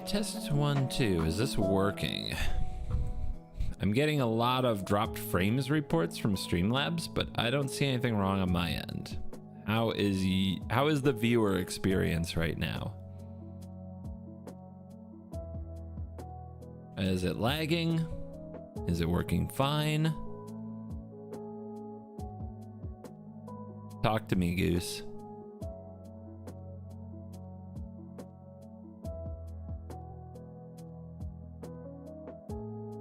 Test 1, 2. Is this working? I'm getting a lot of dropped frames reports from Streamlabs, but I don't see anything wrong on my end. How is the viewer experience right now? Is it lagging? Is it working fine? Talk to me, Goose.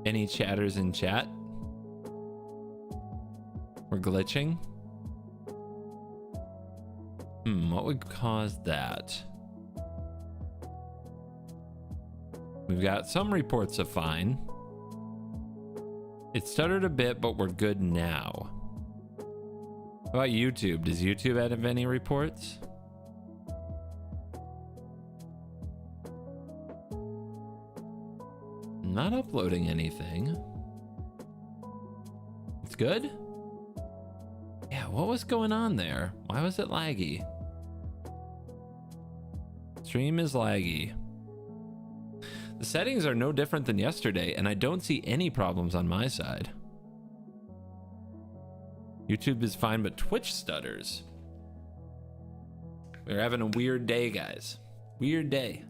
Any chatters in chat? We're glitching? What would cause that? We've got some reports of fine. It stuttered a bit, but we're good now. How about YouTube? Does YouTube have any reports? Not uploading anything. It's good? Yeah, what was going on there? Why was it laggy? Stream is laggy. The settings are no different than yesterday, and I don't see any problems on my side. YouTube is fine, but Twitch stutters. We're having a weird day, guys. Weird day.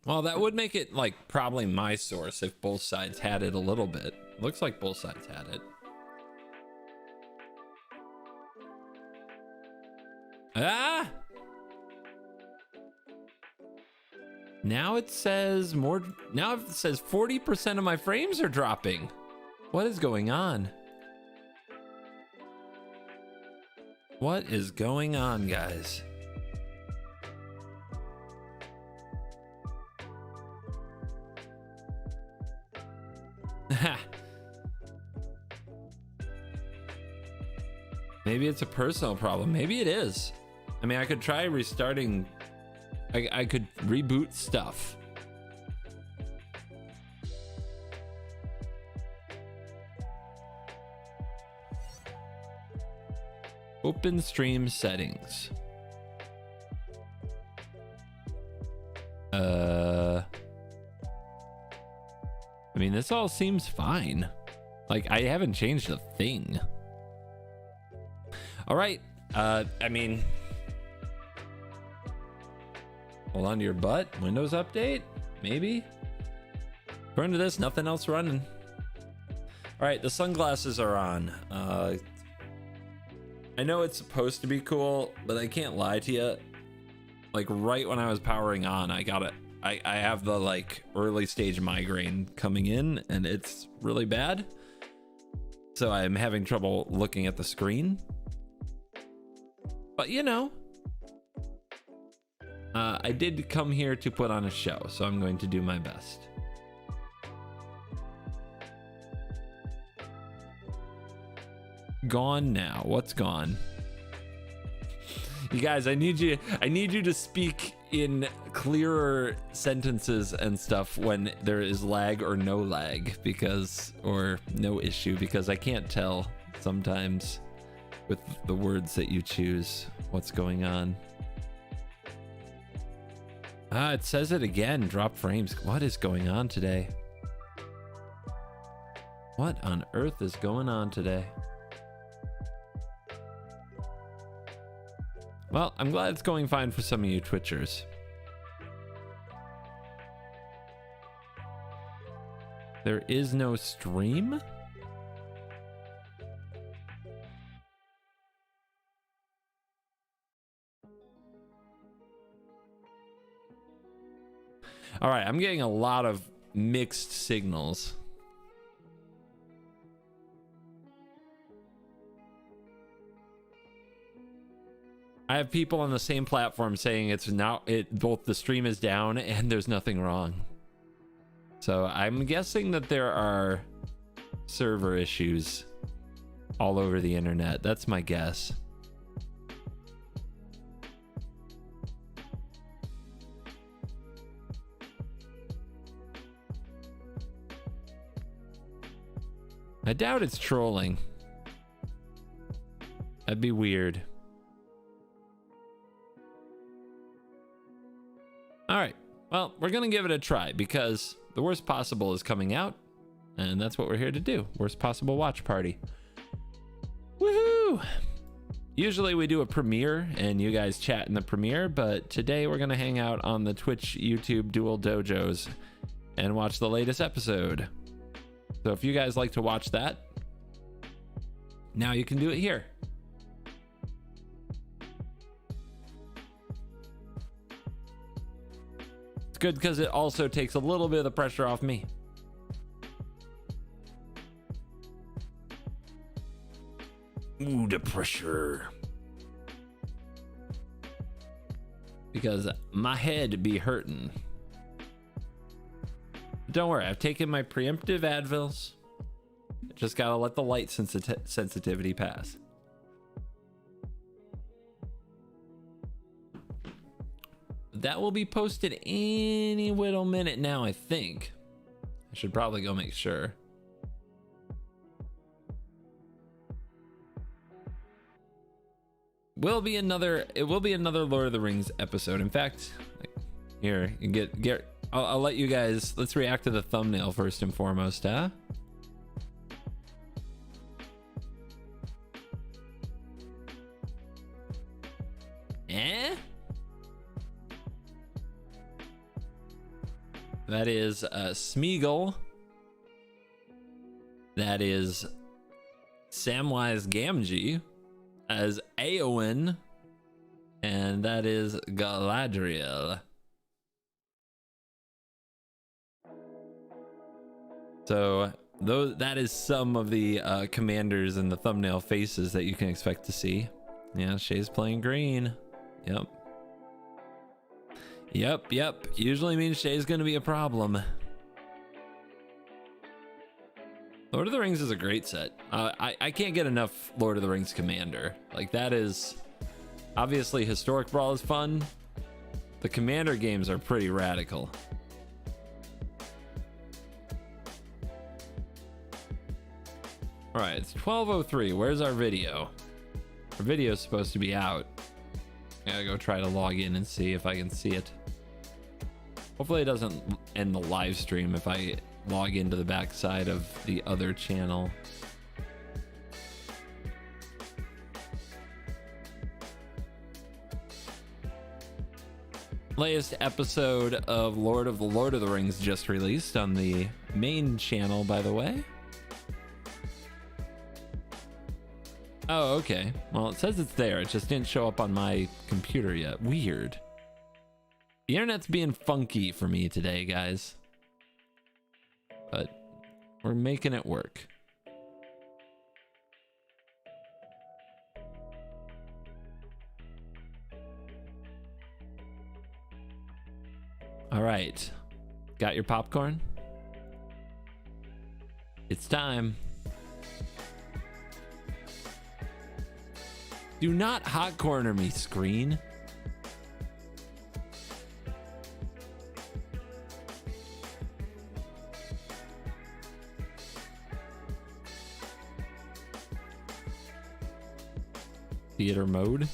Well, that would make it like probably my source if both sides had it a little bit. Looks like both sides had it. Ah! Now it says more. Now it says 40% of my frames are dropping. What is going on? What is going on, guys? Maybe it's a personal problem. Maybe it is. I mean, I could try restarting. I could reboot stuff. Open stream settings. I mean, this all seems fine. Like, I haven't changed a thing. All right. I mean, hold on to your butt. Windows update? Maybe? According to this, nothing else running. All right, the sunglasses are on. I know it's supposed to be cool, but I can't lie to you. Like, right when I was powering on, I have the like early stage migraine coming in, and it's really bad. So I'm having trouble looking at the screen. But you know, I did come here to put on a show, so I'm going to do my best. Gone now. What's gone? You guys, I need you to speak in clearer sentences and stuff when there is lag or no lag, or no issue, because I can't tell sometimes with the words that you choose what's going on. It says it again. Drop frames. What is going on today? What on earth is going on today? Well, I'm glad it's going fine for some of you Twitchers. There is no stream? All right, I'm getting a lot of mixed signals. I have people on the same platform saying it's now both the stream is down and there's nothing wrong. So I'm guessing that there are server issues all over the internet. That's my guess. I doubt it's trolling. That'd be weird. All right. Well, we're going to give it a try because the worst possible is coming out. And that's what we're here to do. Worst possible watch party. Woohoo! Usually we do a premiere and you guys chat in the premiere, but today we're going to hang out on the Twitch, YouTube dual dojos and watch the latest episode. So if you guys like to watch that, now you can do it here. It's good because it also takes a little bit of the pressure off me. Ooh, the pressure. Because my head be hurting. Don't worry, I've taken my preemptive Advils. Just gotta let the light sensitivity pass. That will be posted any little minute now, I think. I should probably go make sure. It will be another Lord of the Rings episode. In fact, here you get I'll let you guys, let's react to the thumbnail first and foremost, huh? That is Smeagol. That is Samwise Gamgee as Eowyn, and that is Galadriel. So that is some of the commanders and the thumbnail faces that you can expect to see. Yeah, Shay's playing green. Yep. Usually means Shay's gonna be a problem. Lord of the Rings is a great set. I can't get enough Lord of the Rings Commander. Like, that is obviously Historic Brawl is fun. The Commander games are pretty radical. All right, it's 12:03. Where's our video? Our video is supposed to be out. I gotta go try to log in and see if I can see it. Hopefully it doesn't end the live stream if I log into the backside of the other channel. Latest episode of Lord of the Rings just released on the main channel, by the way. Oh, okay. Well, it says it's there. It just didn't show up on my computer yet. Weird. The internet's being funky for me today, guys. But we're making it work. All right. Got your popcorn? It's time. Do not hot corner me, screen. Theater mode.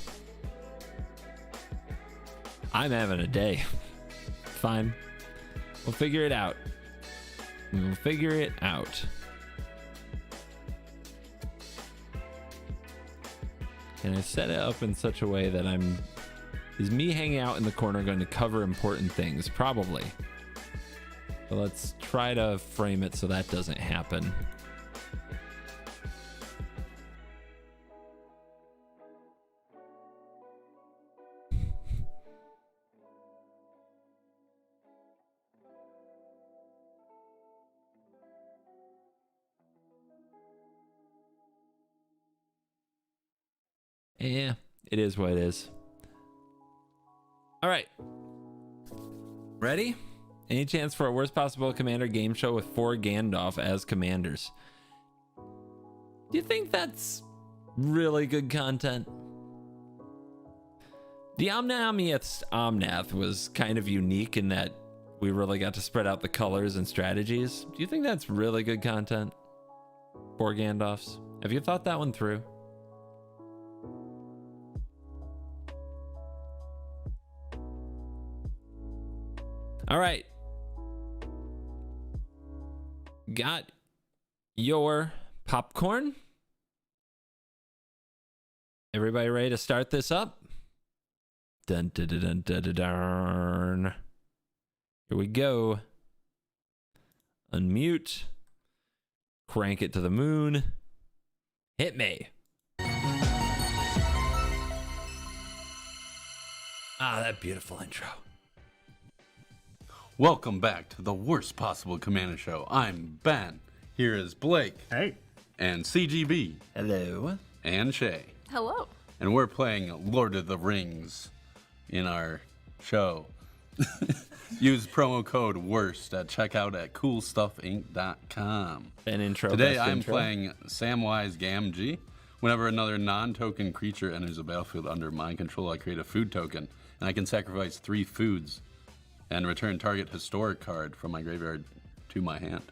I'm having a day. Fine. We'll figure it out. We'll figure it out. And I set it up in such a way that is me hanging out in the corner going to cover important things? Probably. So let's try to frame it so that doesn't happen. Yeah, it is what it is. All right. Ready? Any chance for a worst possible commander game show with 4 Gandalf as commanders? Do you think that's really good content? The Omnath was kind of unique in that we really got to spread out the colors and strategies. Do you think that's really good content? 4 Gandalfs? Have you thought that one through? All right. Got your popcorn? Everybody ready to start this up? Dun dun dun dun dun dun dun. Here we go. Unmute. Crank it to the moon. Hit me. Ah, that beautiful intro. Welcome back to the worst possible Commander Show. I'm Ben. Here is Blake. Hey. And CGB. Hello. And Shay. Hello. And we're playing Lord of the Rings in our show. Use promo code WORST at checkout at coolstuffinc.com. An intro. Today I'm playing Samwise Gamgee. Whenever another non-token creature enters the battlefield under my control, I create a food token, and I can sacrifice 3 foods and return target historic card from my graveyard to my hand.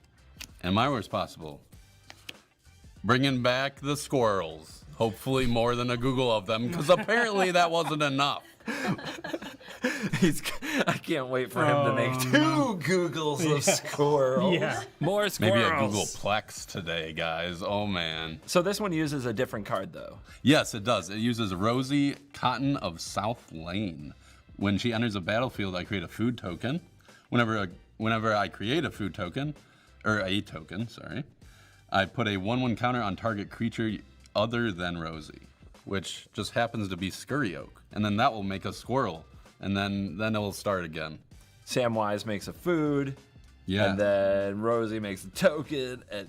And my worst possible, bringing back the squirrels. Hopefully more than a Google of them, because apparently that wasn't enough. I can't wait for him to make 2 Googles of squirrels. Yeah. More squirrels. Maybe a Googleplex today, guys. Oh, man. So this one uses a different card, though. Yes, it does. It uses Rosie Cotton of South Lane. When she enters a battlefield, I create a food token. Whenever I create a food token, or a token, sorry, I put a 1/1 counter on target creature other than Rosie, which just happens to be Scurry Oak. And then that will make a squirrel. And then it will start again. Samwise makes a food. Yeah. And then Rosie makes a token. And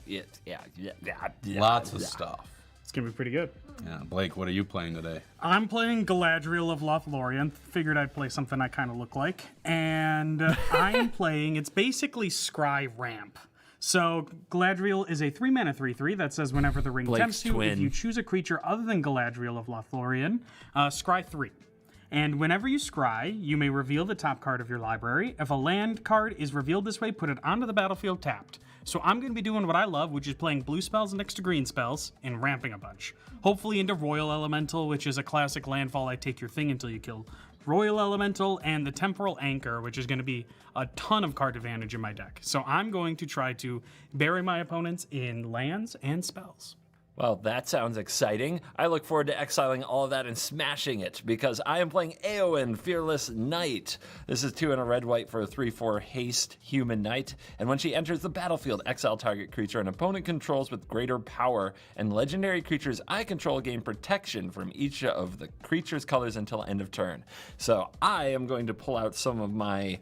Lots of stuff. It's going to be pretty good. Yeah, Blake, what are you playing today? I'm playing Galadriel of Lothlorien. Figured I'd play something I kind of look like. And I'm playing, it's basically Scry Ramp. So Galadriel is a 3-mana 3/3 that says whenever the ring Blake's tempts you, twin. if you choose a creature other than Galadriel of Lothlorien, scry 3. And whenever you scry, you may reveal the top card of your library. If a land card is revealed this way, put it onto the battlefield tapped. So I'm going to be doing what I love, which is playing blue spells next to green spells and ramping a bunch. Hopefully into Royal Elemental, which is a classic landfall, I take your thing until you kill Royal Elemental, and the Temporal Anchor, which is going to be a ton of card advantage in my deck. So I'm going to try to bury my opponents in lands and spells. Well, that sounds exciting. I look forward to exiling all of that and smashing it, because I am playing Eowyn, Fearless Knight. This is 2 and a red-white for a 3/4 haste human knight. And when she enters the battlefield, exile target creature an opponent controls with greater power, and legendary creatures I control gain protection from each of the creature's colors until end of turn. So I am going to pull out some of my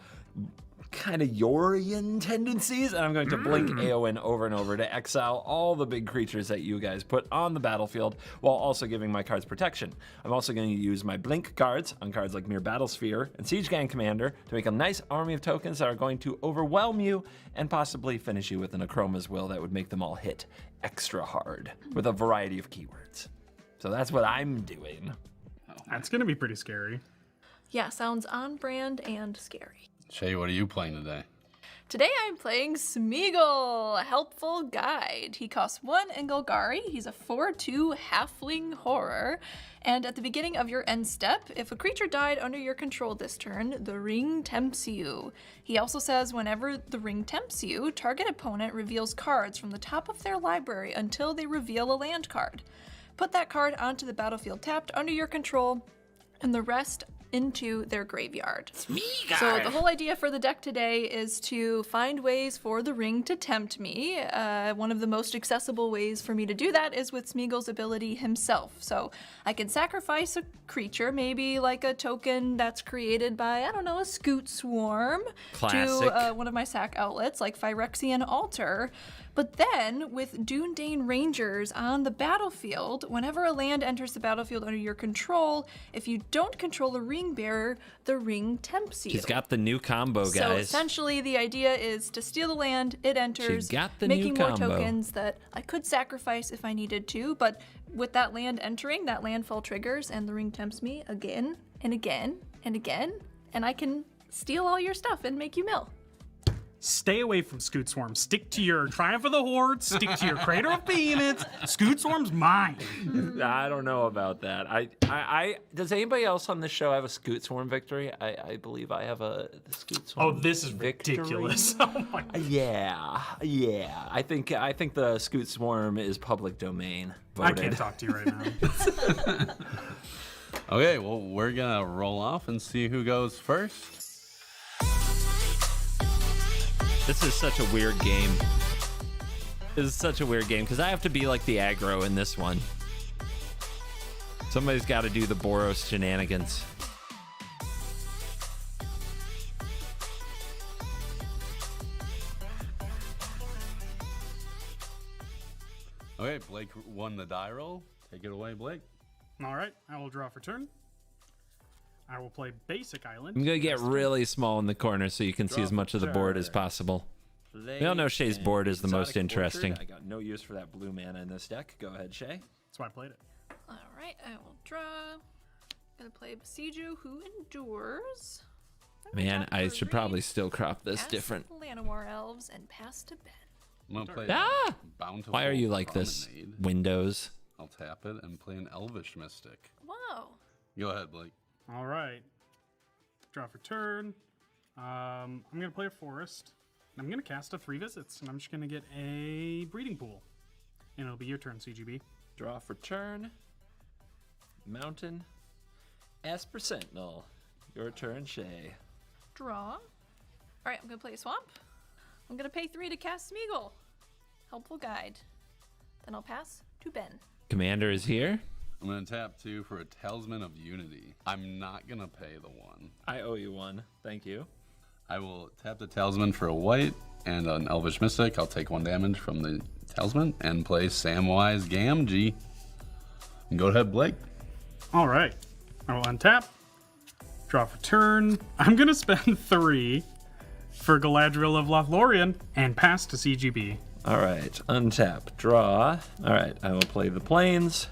kind of Yorian tendencies, and I'm going to blink Eowyn over and over to exile all the big creatures that you guys put on the battlefield, while also giving my cards protection. I'm also going to use my blink cards on cards like Mere Battlesphere and Siege Gang Commander to make a nice army of tokens that are going to overwhelm you and possibly finish you with an Akroma's Will that would make them all hit extra hard with a variety of keywords. So that's what I'm doing. That's going to be pretty scary. Yeah, sounds on brand and scary. Shay, what are you playing today? Today I'm playing Smeagol, Helpful Guide. He costs 1 in Golgari. He's a 4/2 halfling horror. And at the beginning of your end step, if a creature died under your control this turn, the ring tempts you. He also says whenever the ring tempts you, target opponent reveals cards from the top of their library until they reveal a land card. Put that card onto the battlefield tapped under your control, and the rest into their graveyard. So the whole idea for the deck today is to find ways for the ring to tempt me. One of the most accessible ways for me to do that is with Smeagol's ability himself. So I can sacrifice a creature, maybe like a token that's created by, I don't know, a Scoot Swarm, to one of my sack outlets like Phyrexian Altar. But then, with Dúnedain Rangers on the battlefield, whenever a land enters the battlefield under your control, if you don't control a ring bearer, the ring tempts you. She's got the new combo, guys. So essentially, the idea is to steal the land, it enters, She's got the making new more combo. tokens that I could sacrifice if I needed to, but with that land entering, that landfall triggers, and the ring tempts me again and again and again, and I can steal all your stuff and make you mill. stay away from Scoot Swarm. Stick to your Triumph of the Horde. Stick to your Crater of Behemoths. Scoot Swarm's mine. I don't know about that. I does anybody else on this show have a Scoot Swarm victory? I believe I have a Scoot Swarm. Oh, this is victory. ridiculous. Oh my God. Yeah. I think the Scoot Swarm is public domain. I Voted. can't talk to you right now. Okay, well, we're gonna roll off and see who goes first. This is such a weird game. This is such a weird game because I have to be like the aggro in this one. Somebody's got to do the Boros shenanigans. Okay, Blake won the die roll. Take it away, Blake. All right, I will draw for turn. I will play Basic Island. I'm going to get really small in the corner so you can see as much of the board as possible. We all know Shay's board is the most Exotic interesting. Orchard. I got no use for that blue mana in this deck. Go ahead, Shay. That's why I played it. All right, I will draw. Gonna play Besiju, who endures. Man, I should probably still crop this Cast different. Llanowar Elves and pass to Ben. I'm gonna play Ah! Bountiful Why are you like this? Promenade. Windows. I'll tap it and play an Elvish Mystic. Wow. Go ahead, Blake. All right. Draw for turn. I'm going to play a Forest. I'm going to cast a 3 visits, and I'm just going to get a Breeding Pool. And it'll be your turn, CGB. Draw for turn. Mountain. Esper Sentinel. Your turn, Shay. Draw. All right, I'm gonna play a Swamp. I'm gonna pay 3 to cast Smeagol. Helpful Guide. Then I'll pass to Ben. Commander is here. I'm gonna tap 2 for a Talisman of Unity. I'm not gonna pay the 1. I owe you one. Thank you. I will tap the Talisman for a white and an Elvish Mystic. I'll take 1 damage from the Talisman and play Samwise Gamgee. And go ahead, Blake. All right. I will untap. Draw for turn. I'm going to spend 3 for Galadriel of Lothlorien and pass to CGB. All right. Untap. Draw. All right. I will play the Plains.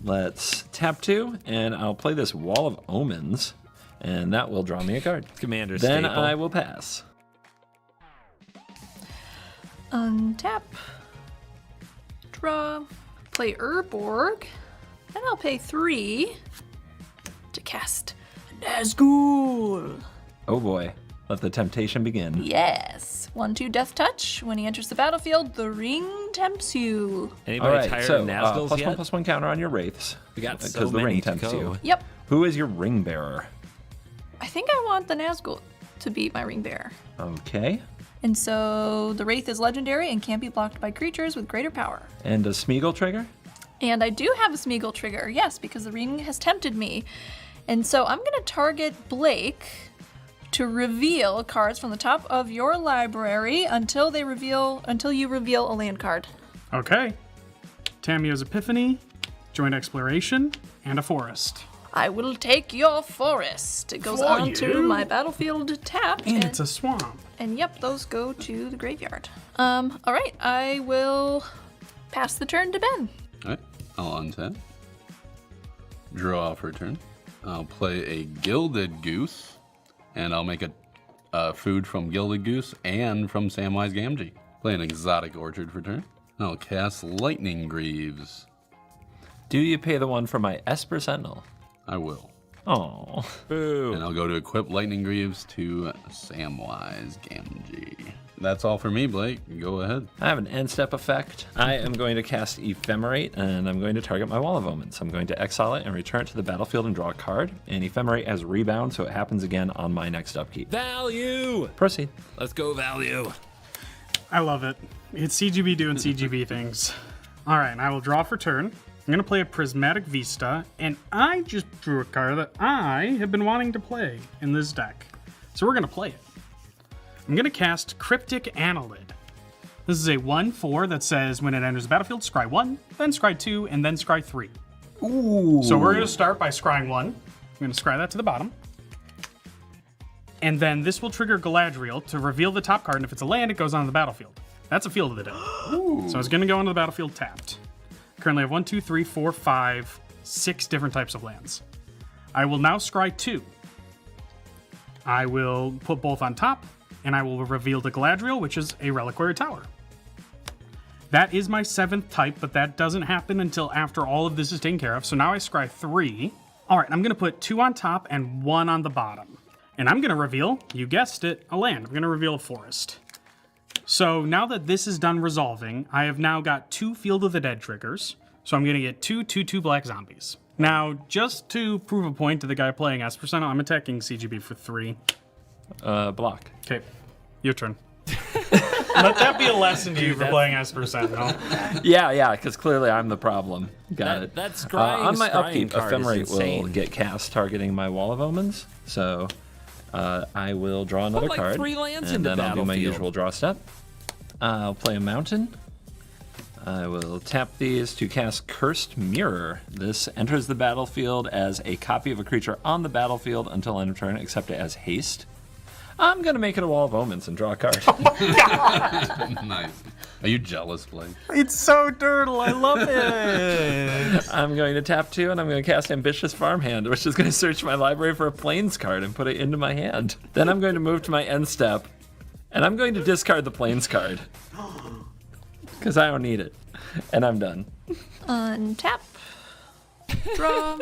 Let's tap 2, and I'll play this Wall of Omens, and that will draw me a card. Commander Then staple. I will pass. Untap. Draw. Play Urborg. And I'll pay 3 to cast Nazgul. Oh boy. Let the temptation begin. Yes. 1/2 Death Touch. When he enters the battlefield, the ring tempts you. All Anybody right. tired So of Nazgul's yet? +1/+1 counter on your wraiths. We got because so the ring many to tempts go. you. Yep. Who is your ring bearer? I think I want the Nazgul to be my ring bearer. Okay. And so the Wraith is legendary and can't be blocked by creatures with greater power. And does Smeagol trigger? And I do have a Smeagol trigger, yes, because the ring has tempted me. And so I'm going to target Blake to reveal cards from the top of your library until you reveal a land card. Okay. Tamio's Epiphany, Joint Exploration, and a Forest. I will take your forest. It goes For onto you. my battlefield tapped. And it's a swamp. And yep, those go to the graveyard. All right, I will pass the turn to Ben. All right, I'll untap. Draw for a turn. I'll play a Gilded Goose, and I'll make a food from Gilded Goose and from Samwise Gamgee. Play an Exotic Orchard for turn. I'll cast Lightning Greaves. Do you pay the one for my Esper Sentinel? I will. Oh. Boo. And I'll go to equip Lightning Greaves to Samwise Gamgee. That's all for me, Blake. Go ahead. I have an end step effect. I am going to cast Ephemerate, and I'm going to target my Wall of Omens. I'm going to exile it and return it to the battlefield and draw a card. And Ephemerate has rebound, so it happens again on my next upkeep. Value. Proceed. Let's go value. I love it. It's CGB doing CGB things. All right, I will draw for turn. I'm going to play a Prismatic Vista, and I just drew a card that I have been wanting to play in this deck. So we're going to play it. I'm going to cast Cryptic Annelid. This is a 1/4 that says when it enters the battlefield, scry 1, then scry 2, and then scry 3. Ooh. So we're going to start by scrying 1. I'm going to scry that to the bottom. And then this will trigger Galadriel to reveal the top card, and if it's a land, it goes on the battlefield. That's a field of the deck. So it's going to go onto the battlefield tapped. Currently I have 1, 2, 3, 4, 5, 6 different types of lands. I will now scry 2. I will put both on top, and I will reveal the Galadriel, which is a reliquary tower. That is my 7th type, but that doesn't happen until after all of this is taken care of. So now I scry 3. All right, I'm going to put 2 on top and 1 on the bottom. And I'm going to reveal, you guessed it, a land. I'm going to reveal a forest. So now that this is done resolving, I have now got 2 Field of the Dead triggers. So I'm going to get 2 black zombies. Now, just to prove a point to the guy playing Espersano, I'm attacking CGB for 3. Block. Okay, your turn. Let that be a lesson to you for playing Espersano. Yeah, because clearly I'm the problem. Got it. That scrying, on my scrying upkeep, card Ephemerate is will insane. get cast targeting my Wall of Omens. So I will draw another like card. 3 lands and into then I'll do my battlefield. usual draw step. I'll play a mountain. I will tap these to cast Cursed Mirror. This enters the battlefield as a copy of a creature on the battlefield until end of turn, except as haste. I'm going to make it a Wall of Omens and draw a card. Nice. Are you jealous, Blake? It's so turtle, I love it. I'm going to tap 2, and I'm going to cast Ambitious Farmhand, which is going to search my library for a Plains card and put it into my hand. Then I'm going to move to my end step, and I'm going to discard the Plains card. Because I don't need it. And I'm done. Untap. Draw.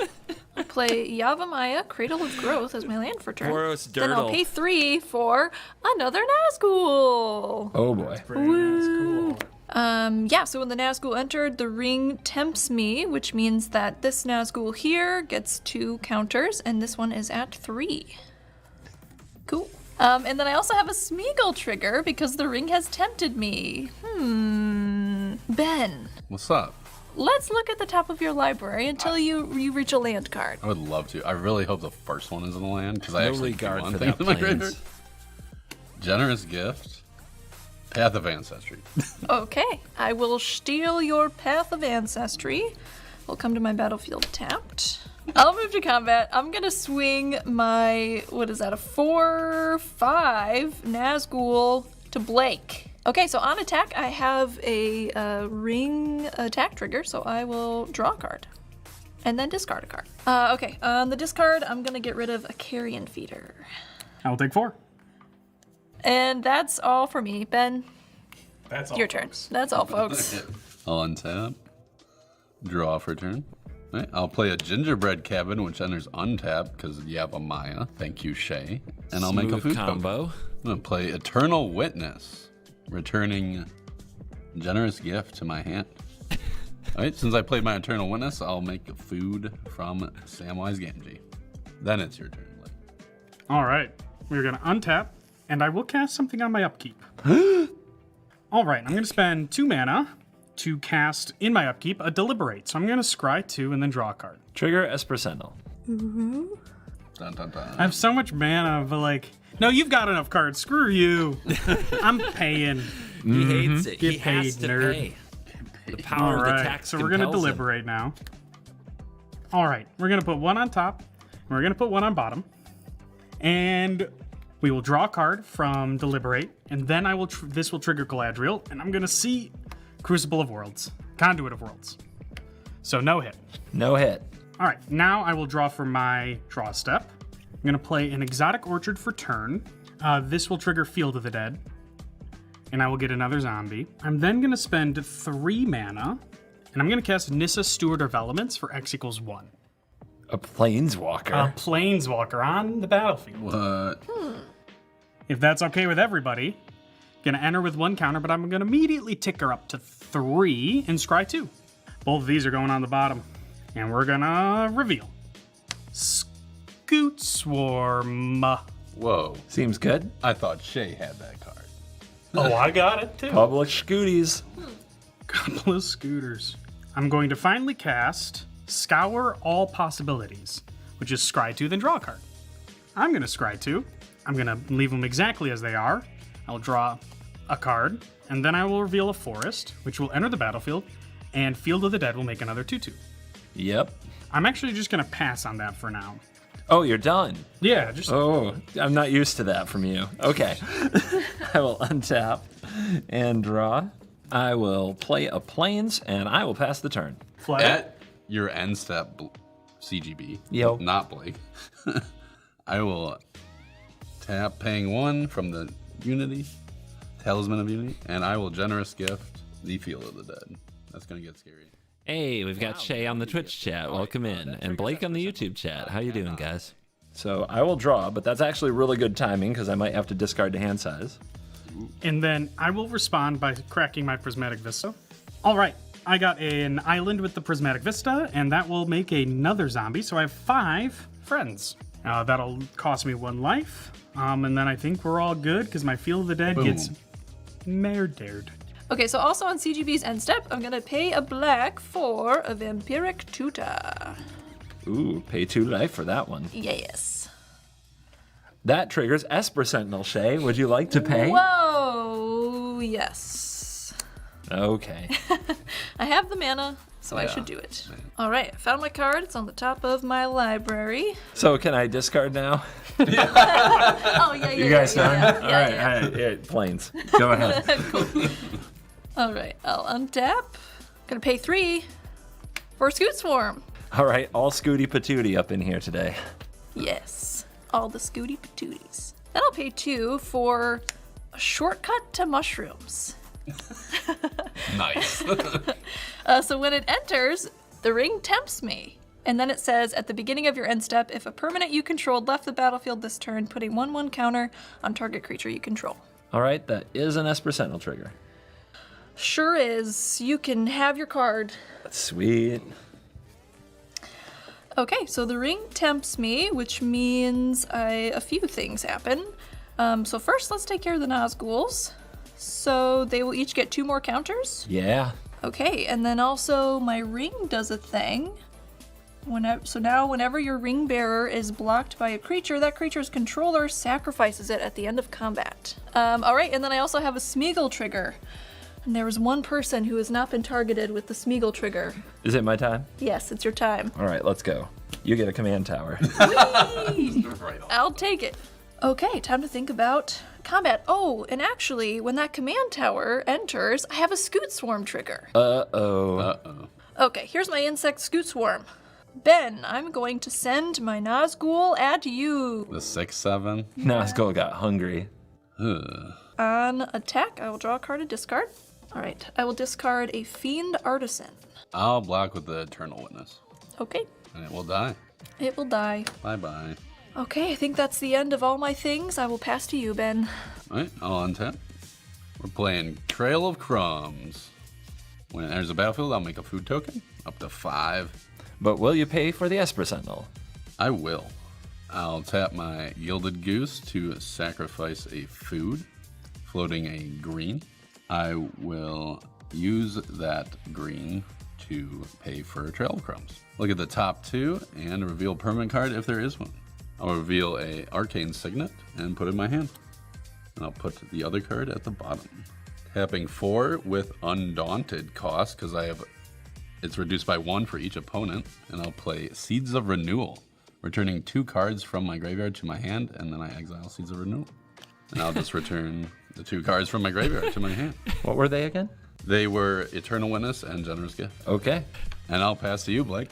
I'll play Yavimaya, Cradle of Growth as my land for turn. Boros Then I'll Dirtle. pay 3 for another Nazgul. Oh boy. Cool. Yeah, so when the Nazgul entered, the ring tempts me, which means that this Nazgul here gets 2 counters, and this one is at 3. Cool. And then I also have a Smeagol trigger because the ring has tempted me. Ben, What's up? let's look at the top of your library until you reach a land card. I would love to. I really hope the first one is in the land because I No actually regard do for want that things in my Plains. graveyard. Generous gift. Path of Ancestry. Okay, I will steal your Path of Ancestry. We'll come to my battlefield tapped. I'll move to combat. I'm gonna swing my, what is that, a 4/5 Nazgul to Blake. Okay, so on attack, I have a ring attack trigger, so I will draw a card. And then discard a card. Okay, on the discard, I'm gonna get rid of a Carrion Feeder. I will take 4. And that's all for me. Ben, That's all. your turn. That's all, folks. I'll untap. Draw for turn. Right, I'll play a Gingerbread Cabin, which enters untapped because you have a Maya. Thank you, Shay. And I'll make a Smooth food token. combo. I'm going to play Eternal Witness, returning Generous Gift to my hand. All right, since I played my Eternal Witness, I'll make a food from Samwise Gamgee. Then it's your turn, Blake. All right, we're gonna untap, and I will cast something on my upkeep. All right, I'm gonna spend 2 mana to cast in my upkeep a Deliberate. So I'm gonna scry 2 and then draw a card. Trigger Espresso. Dun, dun, dun. I have so much mana, but like, no, you've got enough cards. Screw you. I'm paying. He hates it. Get He has paid, to nerd. pay. The All power of the right, tax so we're gonna compels him. deliberate now. All right, we're gonna put 1 on top. And we're gonna put 1 on bottom, and we will draw a card from Deliberate, and then I will. This will trigger Galadriel, and I'm gonna see Crucible of Worlds, Conduit of Worlds. So no hit. No hit. All right, now I will draw for my draw step. I'm gonna play an Exotic Orchard for turn. This will trigger Field of the Dead, and I will get another zombie. I'm then gonna spend 3 mana, and I'm gonna cast Nissa, Steward of Elements for X = 1. A Planeswalker. A Planeswalker on the battlefield. What? If that's okay with everybody, gonna enter with 1 counter, but I'm gonna immediately tick her up to 3 and scry 2. Both of these are going on the bottom, and we're gonna reveal. Scoot Swarm. Whoa. Seems good. I thought Shay had that card. Oh, I got it too. Public Scooties. Couple of scooters. I'm going to finally cast Scour All Possibilities, which is scry 2, then draw a card. I'm going to scry 2. I'm going to leave them exactly as they are. I'll draw a card, and then I will reveal a forest, which will enter the battlefield, and Field of the Dead will make another 2/2. Yep. I'm actually just going to pass on that for now. Oh, you're done. Yeah, just Oh, I'm not used to that from you. Okay. I will untap and draw. I will play a Plains, and I will pass the turn. flat. At your end step, CGB, Yo. not Blake, I will tap paying 1 from the Unity, Talisman of Unity, and I will generous gift the Field of the Dead. That's gonna get scary. Hey, we've got Shay on the Twitch chat. Welcome in. And Blake on the YouTube chat. How you doing, guys? So I will draw, but that's actually really good timing because I might have to discard to hand size. And then I will respond by cracking my Prismatic Vista. All right, I got an island with the Prismatic Vista, and that will make another zombie. So I have 5 friends. That'll cost me 1 life. And then I think we're all good because my Field of the Dead gets murdered. Okay, so also on CGB's end step, I'm gonna pay a black for a Vampiric Tutor. Ooh, pay 2 life for that one. Yes. That triggers Esper Sentinel, Shay. Would you like to pay? Whoa, yes. Okay. I have the mana, so I should do it. All right, I found my card. It's on the top of my library. So can I discard now? Oh, yeah. You guys done? Yeah, All right, yeah, planes. Go ahead. Cool. All right, I'll untap. Gonna pay 3 for a Scoot Swarm. All right, all Scooty Patootie up in here today. Yes, all the Scooty Patooties. Then I'll pay 2 for a shortcut to mushrooms. Nice. So when it enters, the ring tempts me. And then it says, at the beginning of your end step, if a permanent you controlled left the battlefield this turn, put a 1/1 counter on target creature you control. All right, that is an Esper Sentinel trigger. Sure is. You can have your card. Sweet. Okay, so the ring tempts me, which means a few things happen. So first, let's take care of the Nazguls. So they will each get 2 more counters. Yeah. Okay, and then also my ring does a thing. Whenever your ring bearer is blocked by a creature, that creature's controller sacrifices it at the end of combat. All right, and then I also have a Smeagol trigger. And there was one person who has not been targeted with the Smeagol trigger. Is it my time? Yes, it's your time. All right, let's go. You get a command tower. I'll take it. Okay, time to think about combat. Oh, and actually, when that command tower enters, I have a Scoot Swarm trigger. Uh-oh. Okay, here's my insect Scoot Swarm. Ben, I'm going to send my Nazgul at you. The 6/7. Nazgul got hungry. On attack, I will draw a card and discard. All right, I will discard a Fiend Artisan. I'll block with the Eternal Witness, Okay, and it will die. it will die. Bye-bye. Okay, I think that's the end of all my things. I will pass to you, Ben. All right, I'll untap. We're playing Trail of Crumbs. When it enters the battlefield, I'll make a food token, up to 5. But will you pay for the Esper Sentinel? I will. I'll tap my Gilded Goose to sacrifice a food, floating a green. I will use that green to pay for Trail of Crumbs. Look at the top 2 and reveal permanent card if there is one. I'll reveal a Arcane Signet and put it in my hand. And I'll put the other card at the bottom. Tapping 4 with Undaunted cost, because it's reduced by 1 for each opponent, and I'll play Seeds of Renewal, returning 2 cards from my graveyard to my hand, and then I exile Seeds of Renewal. And I'll just return the 2 cards from my graveyard to my hand. What were they again? They were Eternal Witness and Generous Gift. Okay. And I'll pass to you, Blake.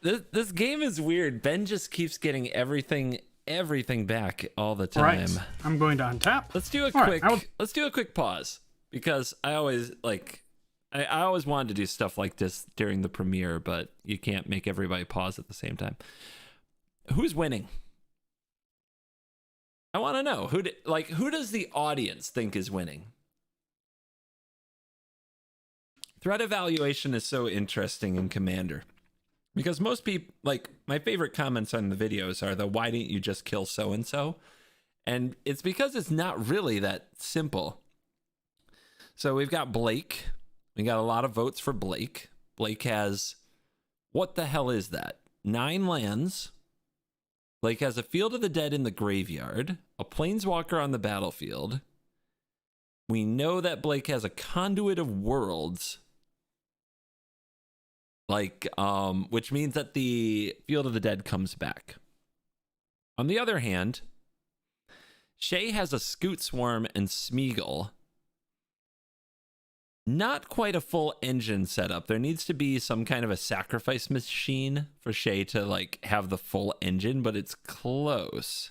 This game is weird. Ben just keeps getting everything back all the time. Right, I'm going to untap. Let's do a All right, quick let's do a quick pause, because I always wanted to do stuff like this during the premiere, but you can't make everybody pause at the same time. Who's winning? I want to know who does the audience think is winning? Threat evaluation is so interesting in Commander, because most people, like, my favorite comments on the videos are why didn't you just kill so and so? And it's because it's not really that simple. So we've got Blake. We got a lot of votes for Blake. Blake has, what the hell is that? 9 lands. Blake has a Field of the Dead in the graveyard, a Planeswalker on the battlefield. We know that Blake has a Conduit of Worlds, which means that the Field of the Dead comes back. On the other hand, Shay has a Scoot Swarm and Smeagol. Not quite a full engine setup. There needs to be some kind of a sacrifice machine for Shay to have the full engine, but it's close.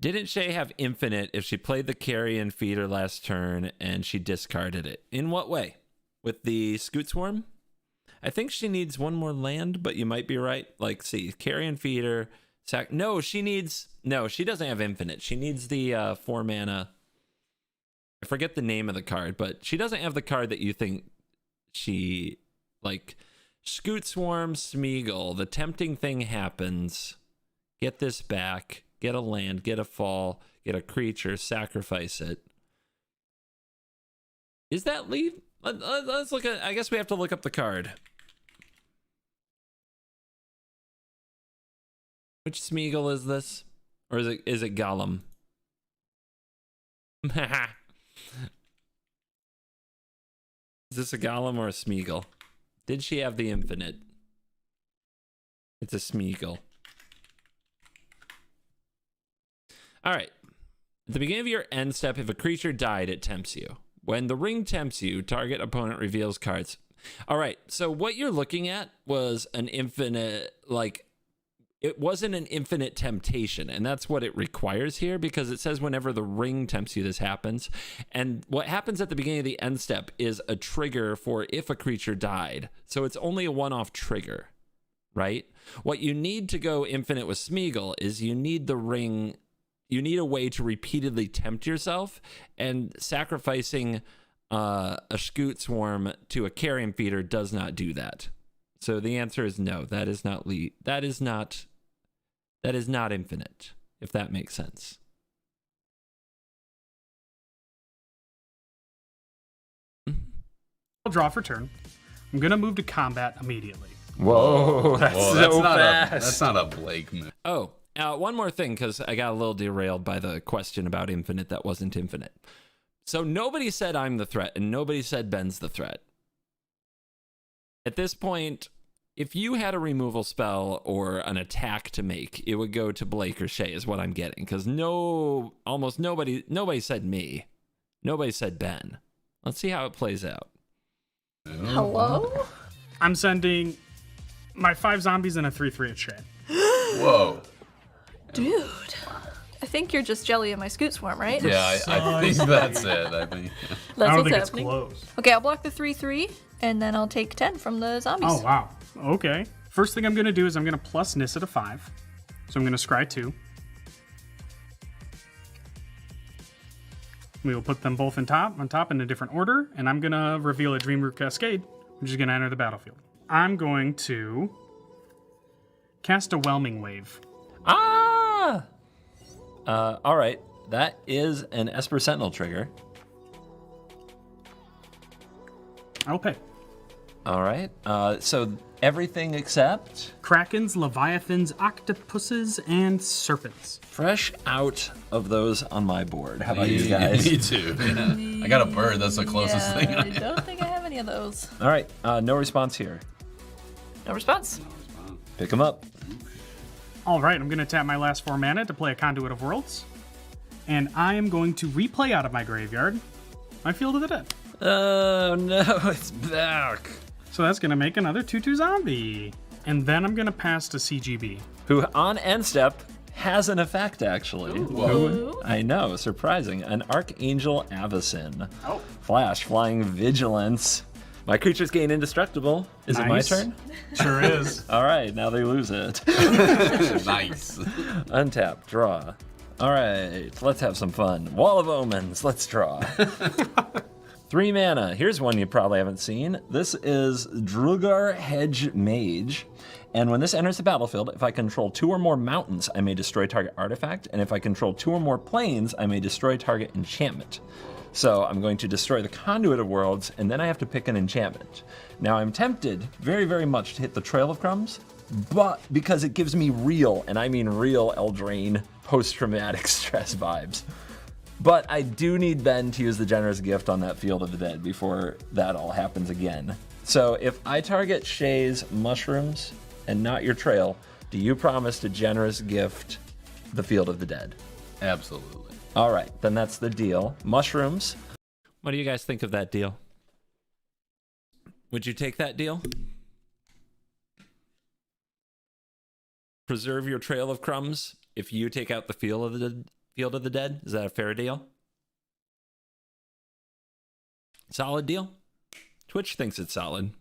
Didn't Shay have infinite if she played the carrion feeder last turn and she discarded it? In what way? With the Scoot Swarm? I think she needs one more land, but you might be right. Like, see, carrion feeder, no, she doesn't have infinite. She needs the 4 mana. I forget the name of the card, but she doesn't have the card that you think she, like, Scoot Swarm, Smeagol, the tempting thing happens. Get this back. Get a land, get a fall, get a creature, sacrifice it. Is that leave? Let's look at, I guess we have to look up the card. Which Smeagol is this? Or is it Gollum? Is this a Gollum or a Smeagol? Did she have the infinite? It's a Smeagol. All right. At the beginning of your end step, if a creature died, it tempts you. When the ring tempts you, target opponent reveals cards. All right. So what you're looking at was an infinite, like, it wasn't an infinite temptation. And that's what it requires here, because it says whenever the ring tempts you, this happens. And what happens at the beginning of the end step is a trigger for if a creature died. So it's only a one-off trigger, right? What you need to go infinite with Smeagol is you need the ring. You need a way to repeatedly tempt yourself, and sacrificing a Scoot Swarm to a carrion feeder does not do that. So the answer is no. That is not infinite, if that makes sense. I'll draw for turn. I'm gonna move to combat immediately. Whoa, that's so fast. That's not a Blake move. Oh. One more thing, because I got a little derailed by the question about infinite that wasn't infinite. So nobody said I'm the threat, and nobody said Ben's the threat. At this point, if you had a removal spell or an attack to make, it would go to Blake or Shay, is what I'm getting. Because almost nobody said me. Nobody said Ben. Let's see how it plays out. Hello? I'm sending my 5 zombies and a 3/3 at Shay. Whoa. Dude. I think you're just jelly in my Scoot Swarm, right? Yeah, I think that's it. I think. That's I don't what's think happening. it's close. Okay, I'll block the 3/3, and then I'll take 10 from the zombies. Oh, wow. Okay. First thing I'm going to do is I'm going to plus Nissa to 5. So I'm going to scry 2. We will put them both on top in a different order, and I'm going to reveal a Dreamroot Cascade, which is going to enter the battlefield. I'm going to cast a Whelming Wave. All right. That is an Esper Sentinel trigger. I will pay. All right. So everything except Krakens, Leviathans, Octopuses, and Serpents. fresh out of those on my board. How about you guys? Me too. Yeah. I got a bird. That's the closest thing. I don't think I have any of those. All right. No response here. No response. Pick them up. All right, I'm going to tap my last 4 mana to play a Conduit of Worlds. And I am going to replay out of my graveyard my Field of the Dead. Oh, no. It's back. So that's going to make another 2/2 zombie. And then I'm going to pass to CGB. Who on end step has an effect, actually. Whoa. I know, surprising. An Archangel Avacyn. Oh. Flash, Flying Vigilance. My creatures gain indestructible. Is it my Nice. turn? Sure is. All right, now they lose it. Nice. Untap, draw. All right, let's have some fun. Wall of Omens, let's draw. 3 mana. Here's one you probably haven't seen. This is Drugar Hedge Mage. And when this enters the battlefield, if I control 2 or more mountains, I may destroy target artifact. And if I control 2 or more planes, I may destroy target enchantment. So I'm going to destroy the Conduit of Worlds, and then I have to pick an enchantment. Now I'm tempted very, very much to hit the Trail of Crumbs, but because it gives me real, and I mean real Eldraine post-traumatic stress vibes. But I do need Ben to use the Generous Gift on that Field of the Dead before that all happens again. So if I target Shay's mushrooms and not your trail, do you promise to Generous Gift the Field of the Dead? Absolutely. All right, then that's the deal. Mushrooms. What do you guys think of that deal? Would you take that deal? Preserve your Trail of Crumbs if you take out the Field of Field of the Dead. Is that a fair deal? Solid deal? Twitch thinks it's solid.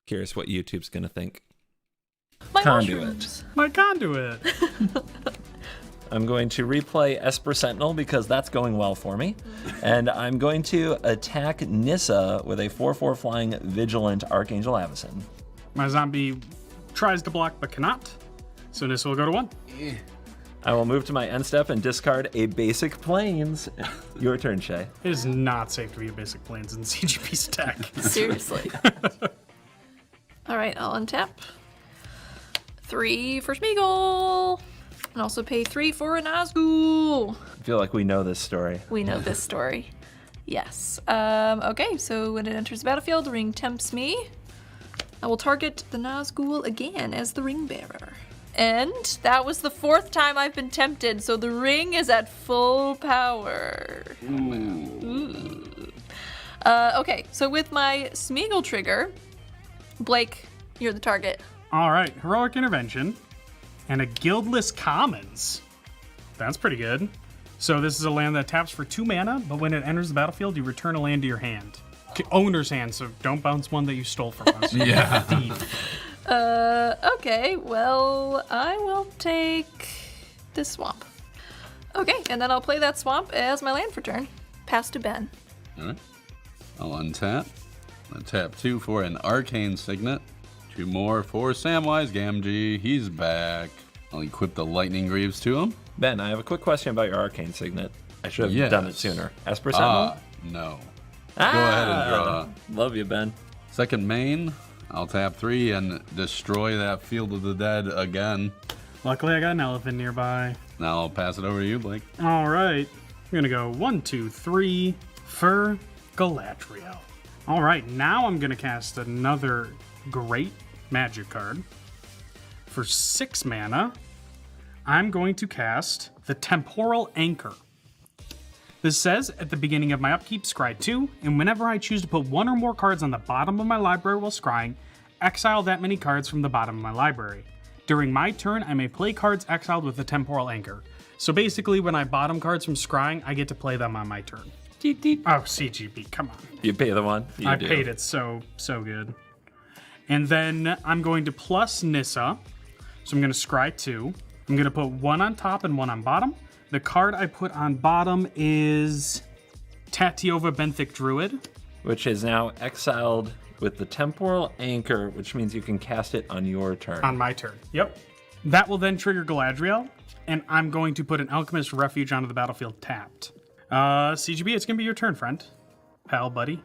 Curious what YouTube's gonna think. My Conduit. mushrooms. My conduit. I'm going to replay Esper Sentinel because that's going well for me. And I'm going to attack Nissa with a 4/4 flying Vigilant Archangel Avacyn. My zombie tries to block but cannot. So this will go to 1. I will move to my end step and discard a basic planes. Your turn, Shay. It is not safe to be a basic planes in CGP's deck. Seriously. All right, I'll untap. 3 for Smeagol. And also pay 3 for a Nazgul. I feel like we know this story. We know this story. Yes. Okay, so when it enters the battlefield, the ring tempts me. I will target the Nazgul again as the ring bearer. And that was the 4th time I've been tempted, so the ring is at full power. Ooh. Okay, so with my Smeagol trigger, Blake, you're the target. All right, Heroic Intervention and a Guildless Commons. That's pretty good. So this is a land that taps for 2 mana, but when it enters the battlefield, you return a land to your hand. Owner's hand, so don't bounce one that you stole from us. Yeah. Thief. Okay, well, I will take this swamp. Okay, and then I'll play that swamp as my land for turn. Pass to Ben. All right. I'll untap. I'll tap 2 for an Arcane Signet. 2 more for Samwise Gamgee. He's back. I'll equip the Lightning Greaves to him. Ben, I have a quick question about your Arcane Signet. I should have done it Yes. sooner. Esper Sentinel? No. Go ahead and draw. Love you, Ben. Second main, I'll tap 3 and destroy that Field of the Dead again. Luckily, I got an elephant nearby. Now I'll pass it over to you, Blake. All right, I'm gonna go 1, 2, 3 for Galadriel. All right, now I'm gonna cast another great magic card. For 6 mana, I'm going to cast the Temporal Anchor. This says, at the beginning of my upkeep, scry 2, and whenever I choose to put 1 or more cards on the bottom of my library while scrying, exile that many cards from the bottom of my library. During my turn, I may play cards exiled with the Temporal Anchor. So basically, when I bottom cards from scrying, I get to play them on my turn. Oh, CGP, come on. You pay the one? You I do. paid it so good. And then I'm going to plus Nissa. So I'm going to scry 2. I'm going to put 1 on top and 1 on bottom. The card I put on bottom is Tatiova Benthic Druid. Which is now exiled with the Temporal Anchor, which means you can cast it on your turn. On my turn. Yep. That will then trigger Galadriel, and I'm going to put an Alchemist Refuge onto the battlefield tapped. CGB, it's going to be your turn, friend. Pal, buddy.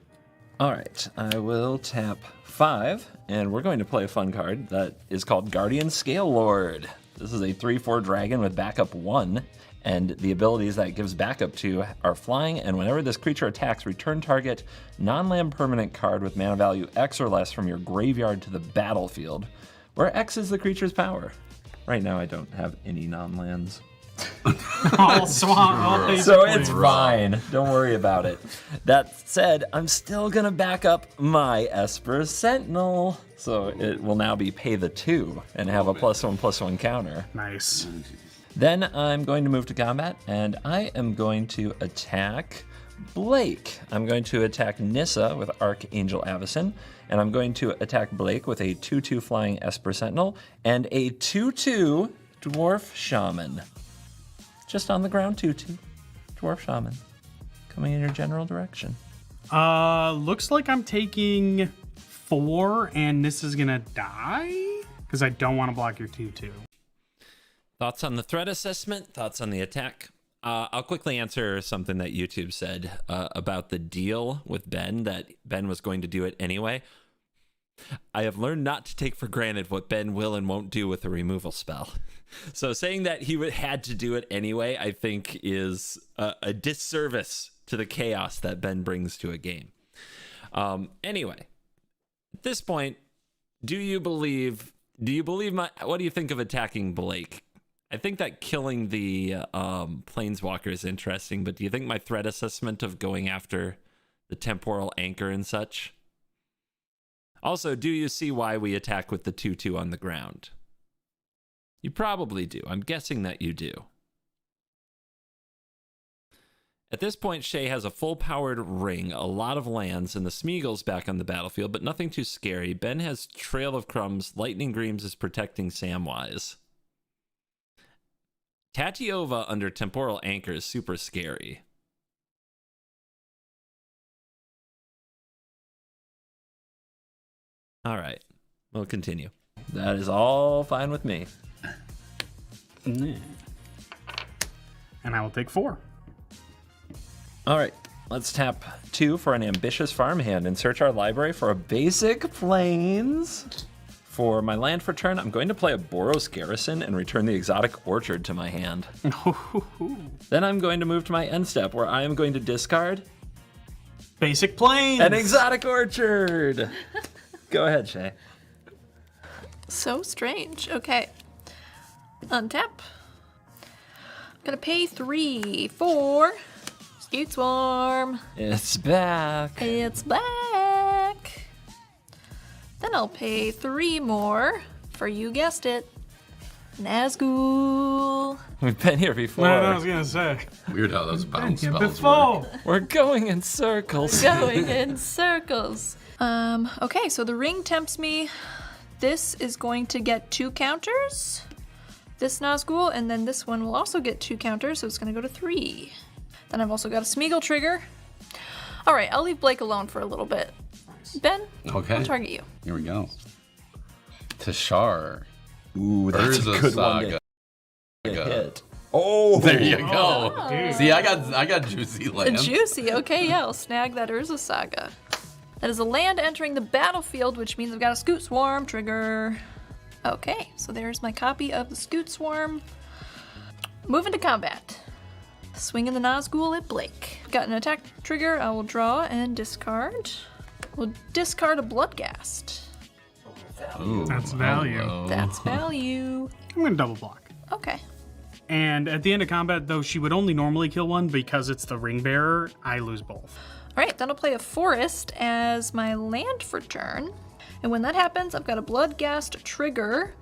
All right, I will tap 5, and we're going to play a fun card that is called Guardian Scale Lord. This is a 3/4 dragon with backup 1, and the abilities that it gives backup to are flying, and whenever this creature attacks, return target non-land permanent card with mana value X or less from your graveyard to the battlefield, where X is the creature's power. Right now, I don't have any non-lands. All swamp, all basic So plains. it's fine. Don't worry about it. That said, I'm still going to back up my Esper Sentinel. So it will now be pay the 2 and have a +1/+1 counter. Nice. Then I'm going to move to combat, and I am going to attack Blake. I'm going to attack Nissa with Archangel Avacyn, and I'm going to attack Blake with a 2/2 flying Esper Sentinel and a 2/2 Dwarf Shaman. Just on the ground, 2/2 Dwarf Shaman. Coming in your general direction. Looks like I'm taking 4, and this is gonna die? Because I don't want to block your 2/2. Thoughts on the threat assessment? Thoughts on the attack? I'll quickly answer something that YouTube said about the deal with Ben, that Ben was going to do it anyway. I have learned not to take for granted what Ben will and won't do with a removal spell. So saying that he had to do it anyway, I think is a disservice to the chaos that Ben brings to a game. Anyway, at this point, what do you think of attacking Blake? I think that killing the Planeswalker is interesting, but do you think my threat assessment of going after the Temporal Anchor and such? Also, do you see why we attack with the 2/2 on the ground? You probably do. I'm guessing that you do. At this point, Shay has a full-powered ring, a lot of lands, and the Smeagol's back on the battlefield, but nothing too scary. Ben has Trail of Crumbs. Lightning Greaves is protecting Samwise. Tatiova under Temporal Anchor is super scary. All right, we'll continue. That is all fine with me. And I will take 4. All right, let's tap 2 for an ambitious farmhand and search our library for a basic plains. For my land for turn, I'm going to play a Boros Garrison and return the exotic orchard to my hand. Then I'm going to move to my end step where I am going to discard Basic plains. an exotic orchard. Go ahead, Shay. So strange. Okay. Untap. I'm gonna pay 3 for Scoot Swarm. It's back. It's back. Then I'll pay 3 more for, you guessed it, Nazgul. We've been here before. I was gonna say. Weird how those bounce spells Before. work. We're going in circles. Going in circles. Okay, so the ring tempts me. This is going to get 2 counters. This Nazgul, and then this one will also get 2 counters, so it's gonna go to 3. Then I've also got a Smeagol trigger. All right, I'll leave Blake alone for a little bit. Ben, Okay. I'll target you. Here we go. Tashar. Ooh, that's a Urza good Saga. one to hit. Oh, There you go. See, I got juicy land. Juicy. Okay, yeah, I'll snag that Urza Saga. That is a land entering the battlefield, which means I've got a Scoot Swarm trigger. Okay, so there's my copy of the Scoot Swarm. Moving to combat. Swinging the Nazgul at Blake. Got an attack trigger. I will draw and discard. We'll discard a Bloodghast. Ooh, That's value. hello. That's value. I'm gonna double block. Okay. And at the end of combat, though she would only normally kill one because it's the ring bearer, I lose both. All right, then I'll play a Forest as my land for turn. And when that happens, I've got a Bloodghast trigger,